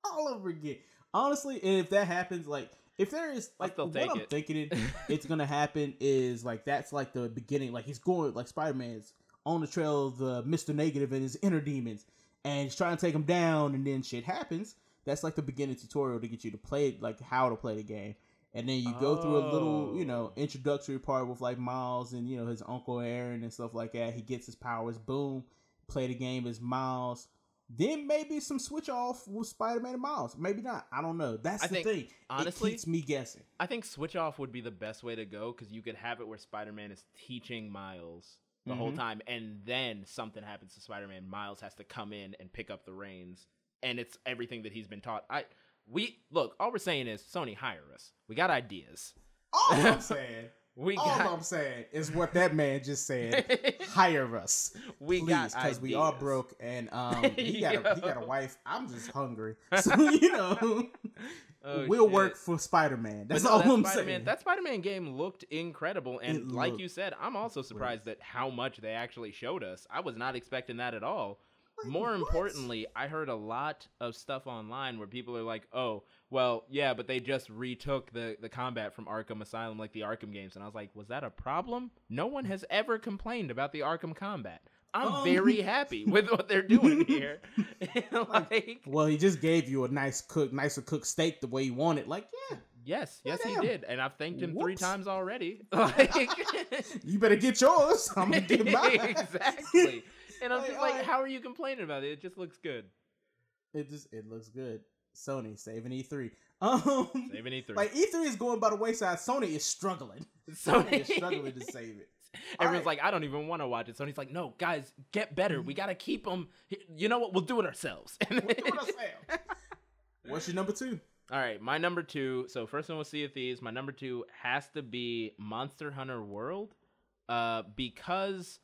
All over again. Honestly, if that happens, like, if there is, like, what I'm thinking it's going to happen is, like, that's, like, the beginning. Like, he's going, like, Spider-Man's on the trail of Mr. Negative and his inner demons, and he's trying to take him down, and then shit happens. That's, like, the beginning tutorial to get you to play, like, how to play the game. And then you go through a little, you know, introductory part with, like, Miles and, you know, his Uncle Aaron and stuff like that. He gets his powers, boom, play the game as Miles. Then maybe some switch off with Spider-Man and Miles. Maybe not. I don't know. That's the thing. Honestly, it keeps me guessing. I think switch off would be the best way to go, because you could have it where Spider-Man is teaching Miles the whole time, and then something happens to Spider-Man. Miles has to come in and pick up the reins, and it's everything that he's been taught. Look, all we're saying is, Sony, hire us. We got ideas. All I'm saying. I'm saying is what that man just said. Hire us, please, because we are broke, and he got a wife. I'm just hungry, so you know, we'll work for Spider-Man. That's all I'm saying. That Spider-Man game looked incredible, and like you said, I'm also surprised at how much they actually showed us. I was not expecting that at all. More importantly, I heard a lot of stuff online where people are like, oh, well, yeah, but they just retook the combat from Arkham Asylum, like the Arkham games. And I was like, was that a problem? No one has ever complained about the Arkham combat. I'm very happy with what they're doing here. Well, he just gave you a nicer cooked steak the way you want it. Like, yeah. Yes, he did. And I've thanked him 3 times already. You better get yours. I'm going to get mine. Exactly. And I'm just like, how are you complaining about it? It just looks good. It looks good. Sony saving E3. Saving E3. Like, E3 is going by the wayside. Sony is struggling. Sony is struggling to save it. Everyone's like, I don't even want to watch it. Sony's like, no, guys, get better. We got to keep them. You know what? We'll do it ourselves. What's your number 2? All right, my number 2. So first one was Sea of Thieves. My number 2 has to be Monster Hunter World, because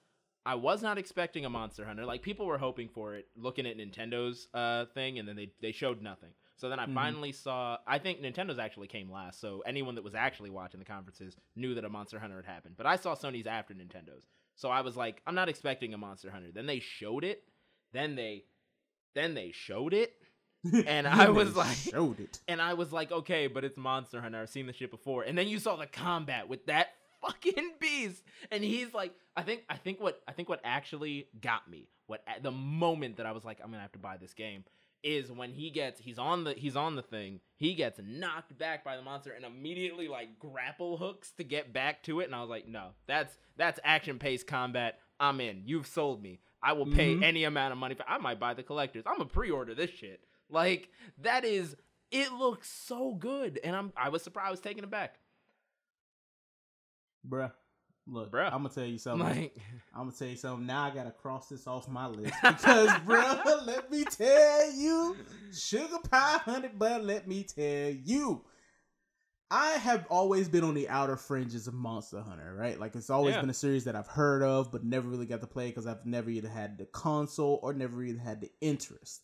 I was not expecting a Monster Hunter. Like, people were hoping for it, looking at Nintendo's thing, and then they showed nothing. So then I finally saw, I think Nintendo's actually came last, so anyone that was actually watching the conferences knew that a Monster Hunter had happened. But I saw Sony's after Nintendo's. So I was like, I'm not expecting a Monster Hunter. Then they showed it. Then they showed it. And I was like, okay, but it's Monster Hunter. I've seen this shit before. And then you saw the combat with that fucking beast, and he's like, I think what actually got me, the moment that I was like, I'm gonna have to buy this game, is when he's on the thing, he gets knocked back by the monster and immediately like grapple hooks to get back to it, and I was like, no, that's action-paced combat. I'm in. You've sold me. I will pay any amount of money for. I might buy the collectors. I'm gonna pre-order this shit. Like, that is, it looks so good, and I was surprised. I was taken aback. Bruh. Look, I'm gonna tell you something. I'm gonna tell you something. Now I gotta cross this off my list because, bro, let me tell you, sugar pie, honey butter. Let me tell you, I have always been on the outer fringes of Monster Hunter, right? Like, it's always been a series that I've heard of, but never really got to play because I've never either had the console or never either had the interest.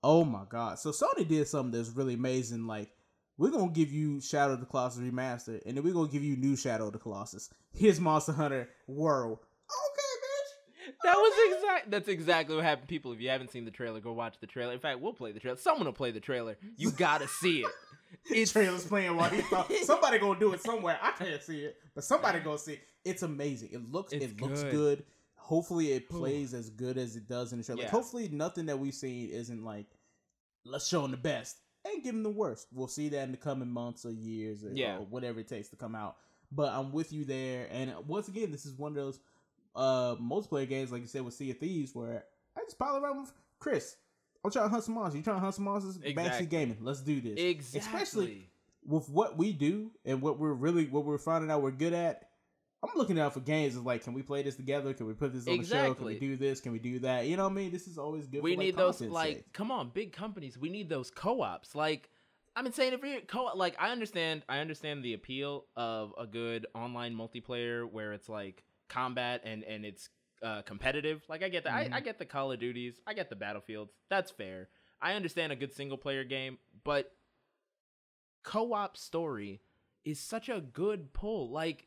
Oh my god! So Sony did something that's really amazing. Like, we're going to give you Shadow of the Colossus Remastered, and then we're going to give you new Shadow of the Colossus. Here's Monster Hunter World. Okay, bitch. That's exactly what happened. People, if you haven't seen the trailer, go watch the trailer. In fact, we'll play the trailer. Someone will play the trailer. You got to see it. It's trailer's playing while he thought somebody going to do it somewhere. I can't see it, but somebody going to see it. It's amazing. It looks good. Hopefully it plays as good as it does in the trailer. Yeah. Like, hopefully nothing that we've seen isn't like, let's show them the best and give them the worst. We'll see that in the coming months or years or whatever it takes to come out. But I'm with you there. And once again, this is one of those multiplayer games, like you said, with Sea of Thieves, where I just pile around with Chris. I'm trying to hunt some monsters. You trying to hunt some monsters? Exactly. Backseat gaming. Let's do this. Exactly. Especially with what we do and what we're finding out we're good at. I'm looking out for games of like, can we play this together? Can we put this on the show? Can we do this? Can we do that? You know what I mean? This is always good. We for, need like, those, like, come on, big companies. We need those co-ops. Like, I've been saying every co-op. Like, I understand the appeal of a good online multiplayer where it's like combat and it's competitive. Like, I get that. I get the Call of Duties. I get the Battlefields. That's fair. I understand a good single player game, but co-op story is such a good pull. Like,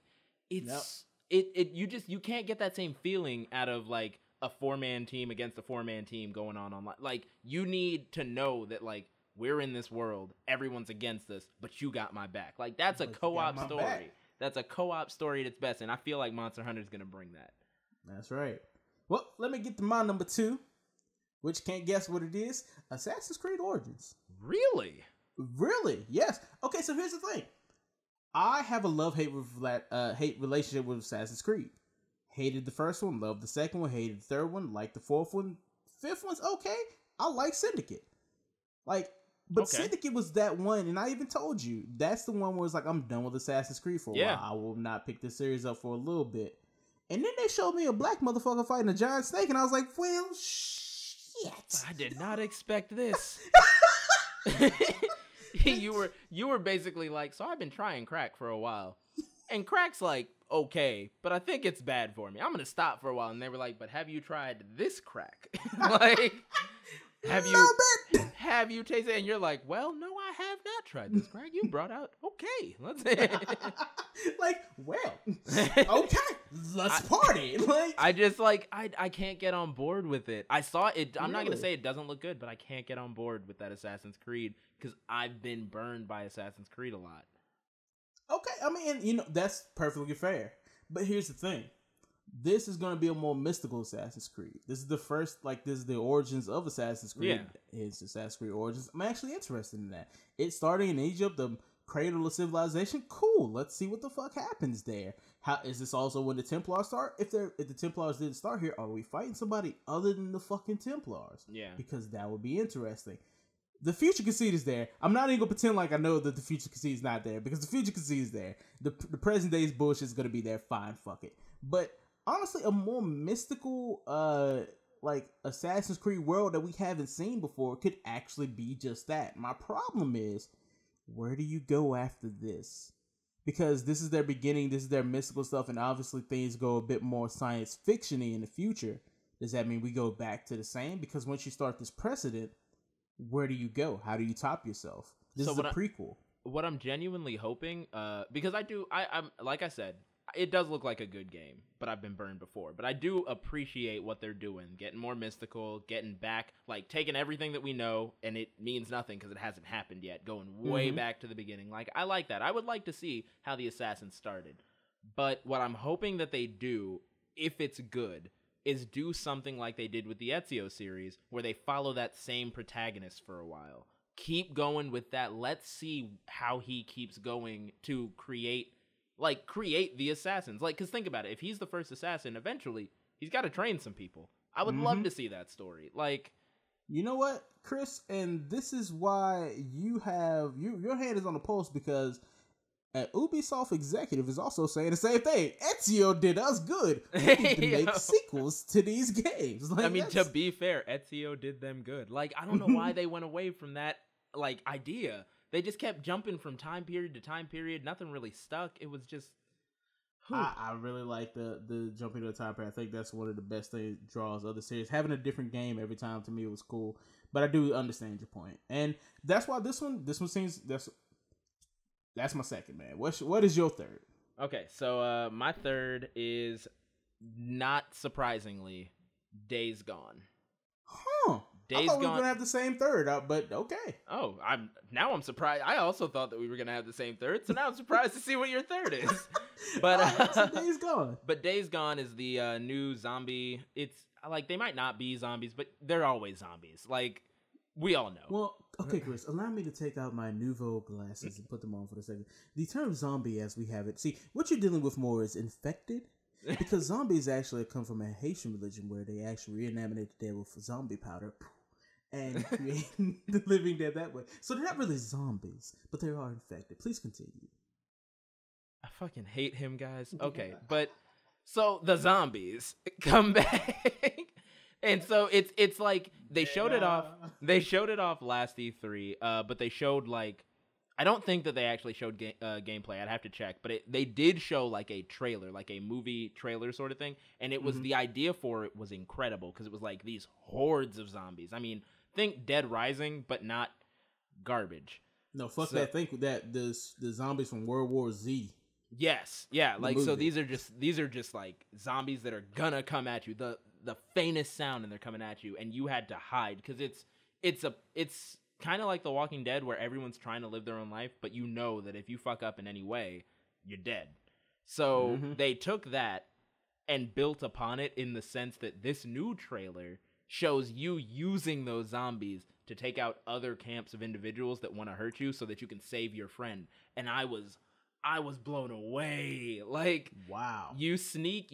it's you can't get that same feeling out of like a 4-man team against a 4-man team going on online. Like, you need to know that, like, we're in this world, everyone's against us, but you got my back. Like, that's a co-op story. That's a co-op story at its best, and I feel like Monster Hunter is gonna bring that. That's right. Well, let me get to my number 2, which can't guess what it is. Assassin's Creed Origins. Really? Yes. Okay, so here's the thing. I have a love-hate hate relationship with Assassin's Creed. Hated the first one, loved the second one, hated the third one, liked the fourth one. Fifth one's okay. I like Syndicate. Like, but Syndicate was that one, and I even told you, that's the one where it's like, I'm done with Assassin's Creed for a while. I will not pick this series up for a little bit. And then they showed me a black motherfucker fighting a giant snake, and I was like, well, shit. I did not expect this. You were basically like, so I've been trying crack for a while, and crack's like, okay, but I think it's bad for me. I'm gonna stop for a while. And they were like, but have you tried this crack? Like, have you tasted it? And you're like, well, no, I have not tried this crack. You brought out, okay, let's like, well, okay, let's party. Like, I just like, I can't get on board with it. I saw it. I'm not gonna say it doesn't look good, but I can't get on board with that Assassin's Creed because I've been burned by Assassin's Creed a lot. Okay, I mean, you know, that's perfectly fair. But here's the thing. This is going to be a more mystical Assassin's Creed. This is the first, like, this is the origins of Assassin's Creed. Yeah. It's Assassin's Creed Origins. I'm actually interested in that. It's starting in Egypt, the cradle of civilization. Cool. Let's see what the fuck happens there. How is this also when the Templars start? If the Templars didn't start here, are we fighting somebody other than the fucking Templars? Yeah. Because that would be interesting. The future conceit is there. I'm not even gonna pretend like I know that the future conceit is not there because the future conceit is there. The present day's bullshit is gonna be there. Fine, fuck it. But honestly, a more mystical, like Assassin's Creed world that we haven't seen before could actually be just that. My problem is, where do you go after this? Because this is their beginning. This is their mystical stuff, and obviously things go a bit more science fiction-y in the future. Does that mean we go back to the same? Because once you start this precedent, where do you go? How do you top yourself? This is a prequel. What I'm genuinely hoping, because I'm like I said, it does look like a good game, but I've been burned before. But I do appreciate what they're doing, getting more mystical, getting back, like taking everything that we know, and it means nothing because it hasn't happened yet, going way back to the beginning. Like, I like that. I would like to see how the Assassins started. But what I'm hoping that they do, if it's good, is do something like they did with the Ezio series, where they follow that same protagonist for a while. Keep going with that. Let's see how he keeps going to create the assassins. Like, because think about it. If he's the first assassin, eventually he's got to train some people. I would love to see that story. Like, you know what, Chris? And this is why you have your hand is on the pulse, because an Ubisoft executive is also saying the same thing. Ezio did us good. We need to make sequels to these games. Like, I mean, to be fair, Ezio did them good. Like, I don't know why they went away from that like idea. They just kept jumping from time period to time period. Nothing really stuck. It was just. I really like the jumping to the time period. I think that's one of the best things draws of the series. Having a different game every time, to me, was cool. But I do understand your point, and that's why this one seems that's my second, man. What is your third? Okay, so my third is, not surprisingly, Days Gone. Huh. I thought we were gonna have the same third, but okay. Oh, I'm surprised. I also thought that we were gonna have the same third, so now I'm surprised to see what your third is. But so Days Gone. But Days Gone is the new zombie. It's like, they might not be zombies, but they're always zombies. Like, we all know. Well, okay, Chris, allow me to take out my Nouveau glasses and put them on for a second. The term zombie, as we have it, see, what you're dealing with more is infected, because zombies actually come from a Haitian religion where they actually reanimated the dead with zombie powder and create the living dead that way. So they're not really zombies, but they are infected. Please continue. I fucking hate him, guys. Okay, but so the zombies come back. And so it's like they showed it off. They showed it off last E3, but they showed, like, I don't think that they actually showed gameplay. I'd have to check, but they did show like a trailer, like a movie trailer sort of thing, and it was the idea for it was incredible, because it was like these hordes of zombies. I mean, think Dead Rising, but not garbage. No, fuck that. Think that the zombies from World War Z. Yes, yeah, like, so these are just like zombies that are gonna come at you. The faintest sound and they're coming at you, and you had to hide, because it's kind of like The Walking Dead, where everyone's trying to live their own life, but you know that if you fuck up in any way, you're dead. So they took that and built upon it, in the sense that this new trailer shows you using those zombies to take out other camps of individuals that want to hurt you, so that you can save your friend. And I was blown away. Like, wow. You sneak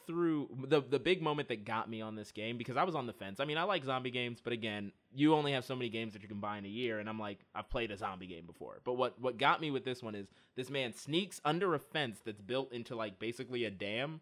through the big moment that got me on this game, because I was on the fence. I mean, I like zombie games, but again, you only have so many games that you can buy in a year, and I'm like, I've played a zombie game before. But what got me with this one is this man sneaks under a fence that's built into, like, basically a dam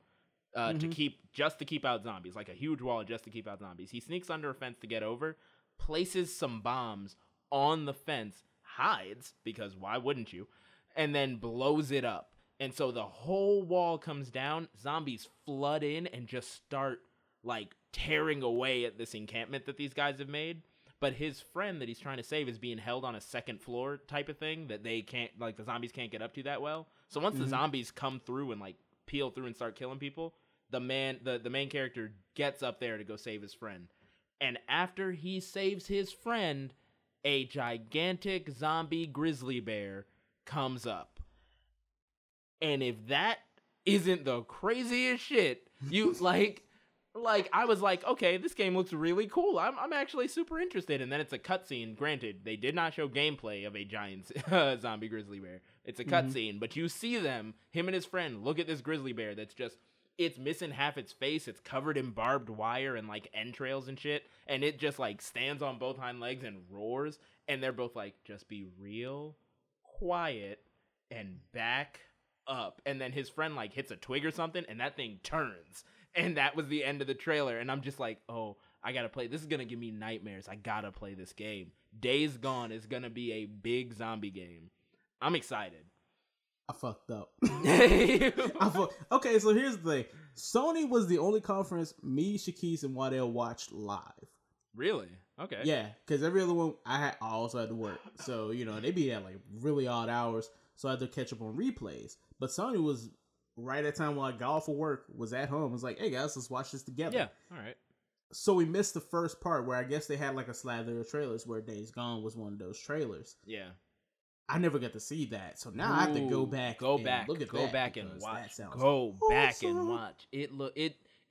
to keep out zombies, like a huge wall just to keep out zombies. He sneaks under a fence to get over, places some bombs on the fence, hides, because why wouldn't you? And then blows it up. And so the whole wall comes down, zombies flood in and just start, like, tearing away at this encampment that these guys have made. But his friend that he's trying to save is being held on a second floor type of thing that they can't, like, the zombies can't get up to that well. So once the zombies come through and, like, peel through and start killing people, the main character gets up there to go save his friend. And after he saves his friend, a gigantic zombie grizzly bear comes up. And if that isn't the craziest shit, you like I was like, okay, this game looks really cool. I'm actually super interested. And then it's a cutscene. Granted, they did not show gameplay of a giant zombie grizzly bear. It's a cutscene, but you see him and his friend look at this grizzly bear that's just, it's missing half its face. It's covered in barbed wire and, like, entrails and shit. And it just, like, stands on both hind legs and roars. And they're both like, just be real quiet and back up. And then his friend, like, hits a twig or something, and that thing turns. And that was the end of the trailer. And I'm just like, oh, I gotta play. This is gonna give me nightmares. I gotta play this game. Days Gone is gonna be a big zombie game. I'm excited. I fucked up. Okay, so here's the thing. Sony was the only conference me, Shakis, and Waddell watched live. Really? Okay. Yeah, because every other one I also had to work. So, you know, they be at, like, really odd hours, so I had to catch up on replays. But Sony was right at the time when I got off of work, was at home. Was like, hey guys, let's watch this together. Yeah, all right. So we missed the first part where I guess they had, like, a slather of trailers where Days Gone was one of those trailers. Yeah. I never got to see that, so now I have to go back and look at that. Go back and watch. Go back and watch.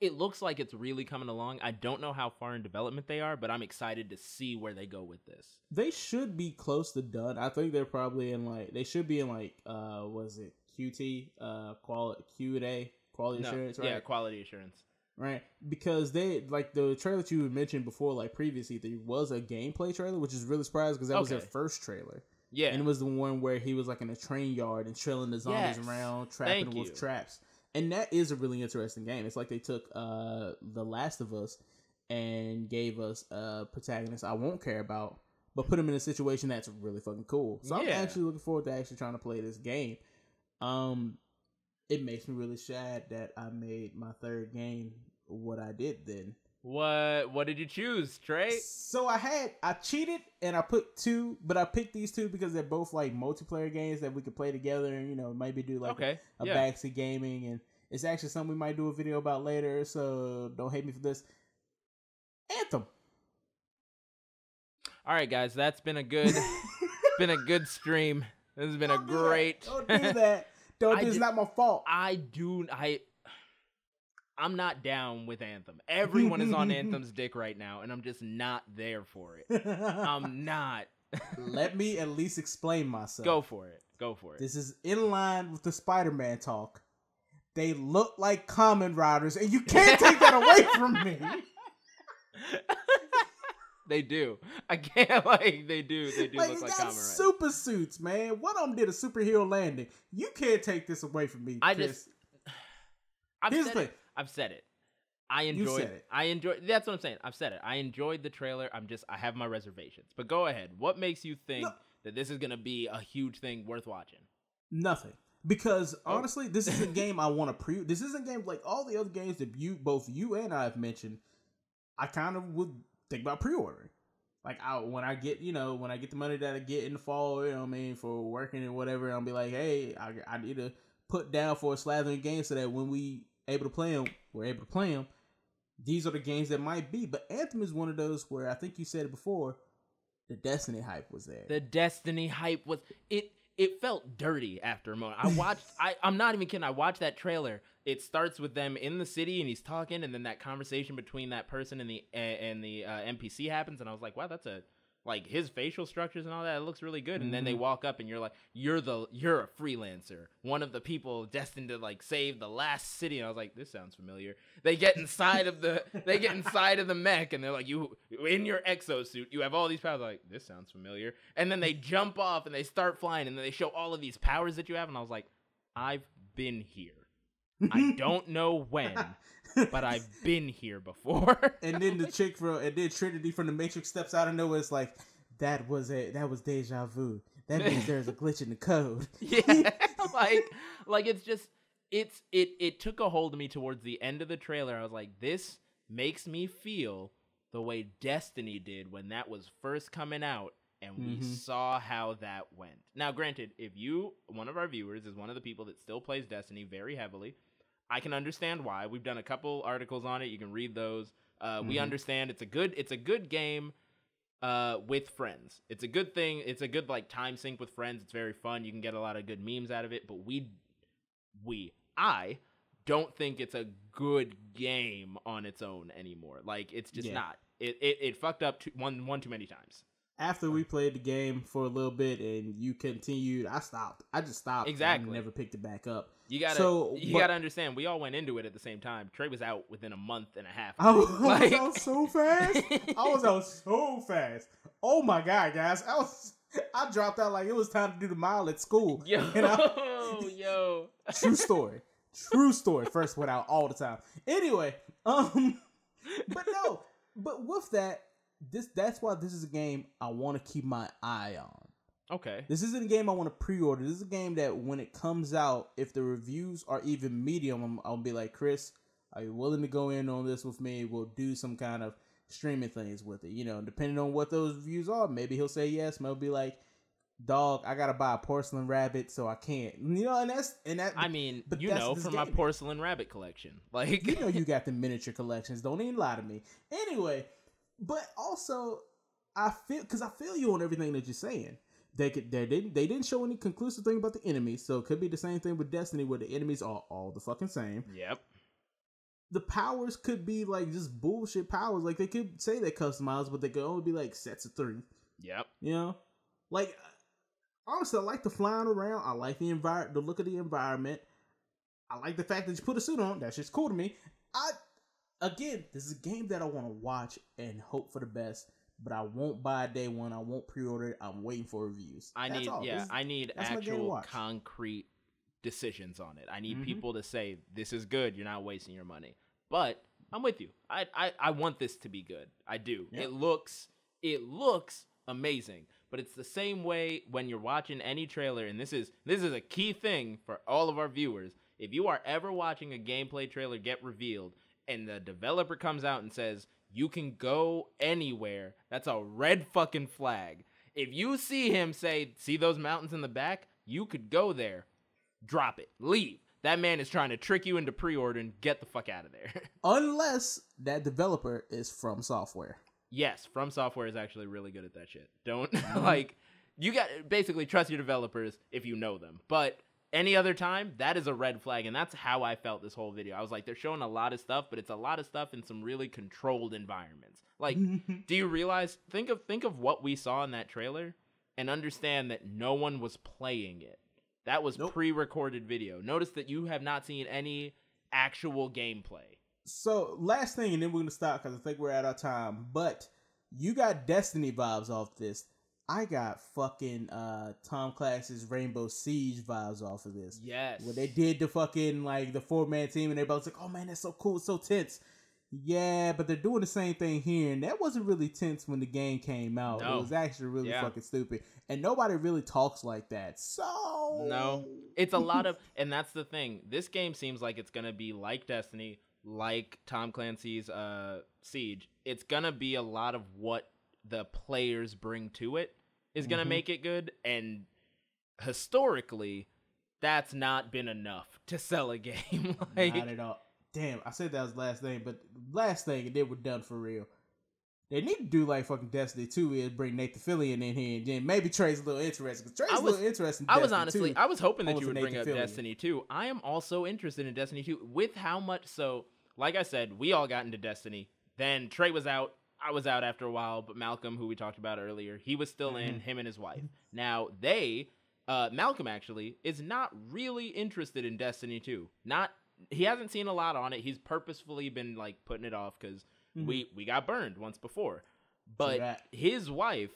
it looks like it's really coming along. I don't know how far in development they are, but I'm excited to see where they go with this. They should be close to done. I think they're probably in like, they should be in like, was it QT, QA, quality assurance, right? Yeah, quality assurance. Right, because they, like, the trailer that you had mentioned before, like, previously, there was a gameplay trailer, which is really surprising because that was their first trailer. Yeah. And it was the one where he was, like, in a train yard and trailing the zombies around, trapping them with traps. And that is a really interesting game. It's like they took The Last of Us and gave us a protagonist I won't care about, but put him in a situation that's really fucking cool. So I'm actually looking forward to actually trying to play this game. It makes me really sad that I made my third game what I did then. What did you choose, Trae? So I cheated and I put 2, but I picked these 2 because they're both like multiplayer games that we could play together and, you know, maybe do like a backseat gaming, and it's actually something we might do a video about later, so don't hate me for this. Anthem. All right, guys, that's been a good stream. This has been a great. Don't do that. It's not my fault. I'm not down with Anthem. Everyone is on Anthem's dick right now, and I'm just not there for it. I'm not. Let me at least explain myself. Go for it. This is in line with the Spider-Man talk. They look like Kamen Riders, and you can't take that away from me. They do. I can't, like, they do. They do like, look like Kamen Riders. Super suits, man. One of them did a superhero landing. You can't take this away from me, Chris. I've said it. I enjoyed. That's what I'm saying. I've said it. I enjoyed the trailer. I have my reservations. But go ahead. What makes you think that this is going to be a huge thing worth watching? Nothing. Because honestly, this is a game I want to This isn't a game like all the other games that both you and I have mentioned. I kind of would think about pre-ordering. Like, when I get the money that I get in the fall, you know what I mean, for working and whatever, I'll be like, hey, I need to put down for a slathering game so that when we're able to play them. These are the games that might be. But Anthem is one of those where I think you said it before, the Destiny hype was there. The Destiny hype was it felt dirty after a moment. I'm not even kidding. I watched that trailer. It starts with them in the city and he's talking, and then that conversation between that person and the NPC happens, and I was like, wow, that's like his facial structures and all that, it looks really good. And then they walk up and you're like, you're a freelancer, one of the people destined to like save the last city. And I was like, this sounds familiar. They get inside of the mech, and they're like, you in your exosuit, you have all these powers. I'm like, this sounds familiar. And then they jump off and they start flying, and then they show all of these powers that you have, and I was like, I've been here. I don't know when, but I've been here before. And then Trinity from the Matrix steps out of nowhere. It's like, that was deja vu. That means there's a glitch in the code. Yeah, like it's just it took a hold of me towards the end of the trailer. I was like, this makes me feel the way Destiny did when that was first coming out, and we saw how that went. Now, granted, if one of our viewers, is one of the people that still plays Destiny very heavily, I can understand why. We've done a couple articles on it. You can read those. We understand it's a good game with friends. It's a good thing. It's a good like time sync with friends. It's very fun. You can get a lot of good memes out of it. But I don't think it's a good game on its own anymore. Like, it's just not. It fucked up one too many times. After we played the game for a little bit and you continued, I stopped. I just stopped. Exactly. And never picked it back up. You gotta understand, we all went into it at the same time. Trae was out within a month and a half. I was out so fast. Oh my God, guys. I dropped out like it was time to do the mile at school. Yo. True story. First went out all the time. Anyway, but with that, that's why this is a game I want to keep my eye on. Okay. This isn't a game I want to pre-order. This is a game that when it comes out, if the reviews are even medium, I'll be like, Chris, are you willing to go in on this with me? We'll do some kind of streaming things with it. You know, depending on what those reviews are, maybe he'll say yes. Maybe he'll be like, dog, I gotta buy a porcelain rabbit, so I can't. You know, and that. I mean, from my porcelain rabbit collection, like you got the miniature collections. Don't even lie to me. Anyway, but also I feel you on everything that you're saying. They didn't show any conclusive thing about the enemies, so it could be the same thing with Destiny where the enemies are all the fucking same. Yep. the powers could be like just bullshit powers. Like they could say they're customized, but they could only be like sets of 3. Yep. You know, like honestly, I like the flying around. I like the the look of the environment. I like the fact that you put a suit on. That's just cool to me. Again, this is a game that I want to watch and hope for the best, but I won't buy day one. I won't pre-order it. I'm waiting for reviews. I need actual concrete decisions on it. I need people to say, this is good. You're not wasting your money. But I'm with you. I want this to be good. I do. Yep. It looks amazing. But it's the same way when you're watching any trailer, and this is a key thing for all of our viewers. If you are ever watching a gameplay trailer get revealed, and the developer comes out and says, you can go anywhere, that's a red fucking flag. If you see him say, see those mountains in the back? You could go there. Drop it. Leave. That man is trying to trick you into pre-ordering. Get the fuck out of there. Unless that developer is From Software. Yes, From Software is actually really good at that shit. Don't, like, you got basically trust your developers if you know them. But any other time, that is a red flag, and that's how I felt this whole video. I was like, they're showing a lot of stuff, but it's a lot of stuff in some really controlled environments. Like, do you realize, think of what we saw in that trailer, and understand that no one was playing it. That was pre-recorded video. Notice that you have not seen any actual gameplay. So, last thing, and then we're going to stop because I think we're out of time. But you got Destiny vibes off this. I got fucking Tom Clancy's Rainbow Siege vibes off of this. Yes. When they did the fucking, like, the 4-man team, and everybody was like, oh, man, that's so cool. It's so tense. Yeah, but they're doing the same thing here. And that wasn't really tense when the game came out. No. It was actually really fucking stupid. And nobody really talks like that. So... No. It's a lot of... And that's the thing. This game seems like it's going to be like Destiny, like Tom Clancy's Siege. It's going to be a lot of what the players bring to it is going to make it good. And historically, that's not been enough to sell a game. Like, not at all. Damn, I said that was the last thing, but last thing, and then we're done for real. They need to do like fucking Destiny 2 is bring Nathan Fillion in here, and then maybe Trae's a little interesting. Because Trae's a little interesting. I was hoping that you would bring up Destiny 2. I am also interested in Destiny 2 with how much. So, like I said, we all got into Destiny. Then Trae was out. I was out after a while, but Malcolm, who we talked about earlier, he was still in, him and his wife. Now, Malcolm actually is not really interested in Destiny 2. He hasn't seen a lot on it. He's purposefully been like putting it off because we got burned once before. But his wife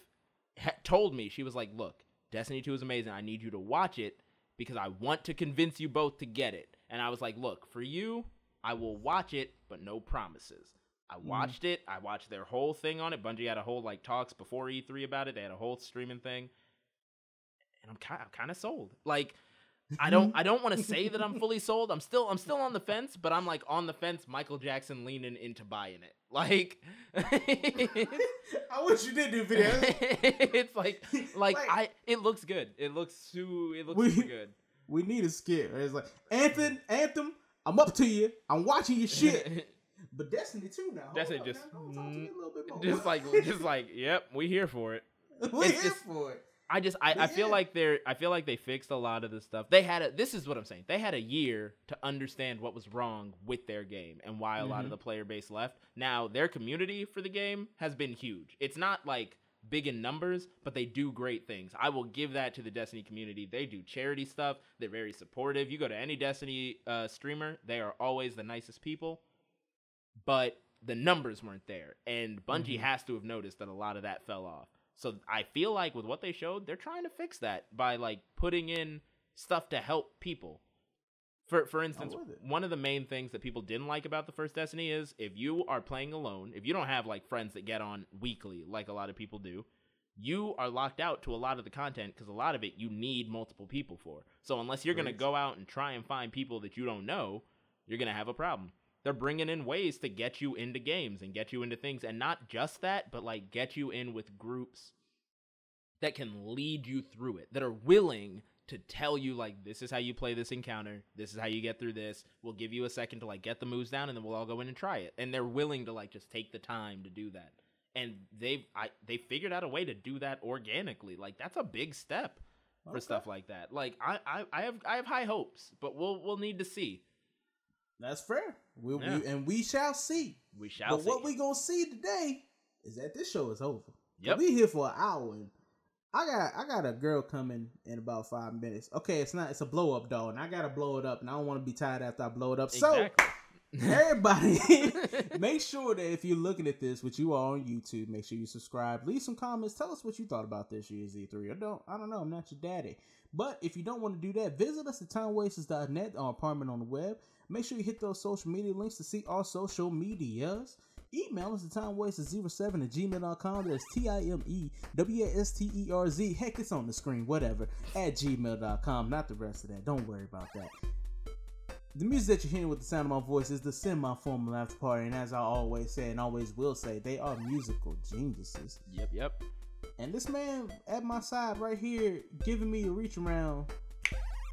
told me, she was like, look, Destiny 2 is amazing. I need you to watch it because I want to convince you both to get it. And I was like, look, for you, I will watch it, but no promises. I watched it. I watched their whole thing on it. Bungie had a whole like talks before E3 about it. They had a whole streaming thing. And I'm kind of sold. Like, I don't want to say that I'm fully sold. I'm still on the fence, but I'm like on the fence. Michael Jackson leaning into buying it. Like, I wish you did do videos. It's like it looks good. It looks super good. We need a skit. It's like Anthem. I'm up to you. I'm watching your shit. But Destiny 2 now. Destiny just like, yep, we here for it. We're here for it. I feel like they fixed a lot of this stuff. This is what I'm saying. They had a year to understand what was wrong with their game and why a lot of the player base left. Now, their community for the game has been huge. It's not like big in numbers, but they do great things. I will give that to the Destiny community. They do charity stuff. They're very supportive. You go to any Destiny streamer, they are always the nicest people. But the numbers weren't there. And Bungie has to have noticed that a lot of that fell off. So I feel like with what they showed, they're trying to fix that by like putting in stuff to help people. For instance, one of the main things that people didn't like about the first Destiny is if you are playing alone, if you don't have like friends that get on weekly like a lot of people do, you are locked out to a lot of the content because a lot of it you need multiple people for. So unless you're going to go out and try and find people that you don't know, you're going to have a problem. They're bringing in ways to get you into games and get you into things. And not just that, but like get you in with groups that can lead you through it, that are willing to tell you like, this is how you play this encounter. This is how you get through this. We'll give you a second to like get the moves down and then we'll all go in and try it. And they're willing to like just take the time to do that. And they figured out a way to do that organically. Like that's a big step for stuff like that. Like I have high hopes, but we'll need to see. That's fair. We shall see. We shall see. But what we gonna see today is that this show is over. Yep. We here for an hour. And I got a girl coming in about 5 minutes. Okay, it's a blow up doll, and I gotta blow it up, and I don't want to be tired after I blow it up. Exactly. So everybody, make sure that if you're looking at this, which you are on YouTube, make sure you subscribe. Leave some comments. Tell us what you thought about this year's E3. I don't know. I'm not your daddy. But if you don't want to do that, visit us at timewasters.net, our apartment on the web. Make sure you hit those social media links to see our social medias. Email us at timewasters07@gmail.com. That's TIMEWASTERZ. Heck, it's on the screen, whatever, at gmail.com. Not the rest of that. Don't worry about that. The music that you're hearing with the sound of my voice is the semi-formal after party. And as I always say and always will say, they are musical geniuses. Yep. And this man at my side right here giving me a reach around,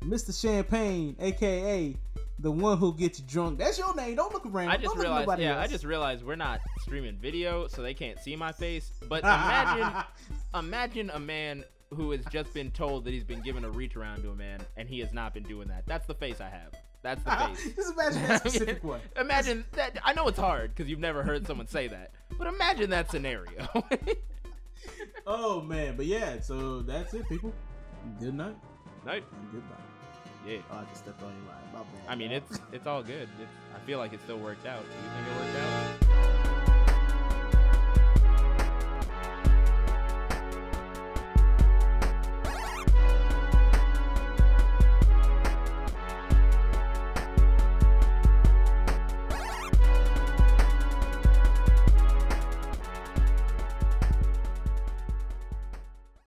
Mr. Champagne, a.k.a. the one who gets you drunk. That's your name. Don't look around. I just realized we're not streaming video, so they can't see my face. But imagine a man who has just been told that he's been given a reach around to a man, and he has not been doing that. That's the face I have. That's the face. Just imagine that specific one. Imagine that. I know it's hard because you've never heard someone say that, but imagine that scenario. Oh man, but yeah, so that's it, people. Good night. Night. And goodbye. Yeah. Oh, I just stepped on your line. My bad. I mean, it's all good. I feel like it still worked out. Do you think it worked out?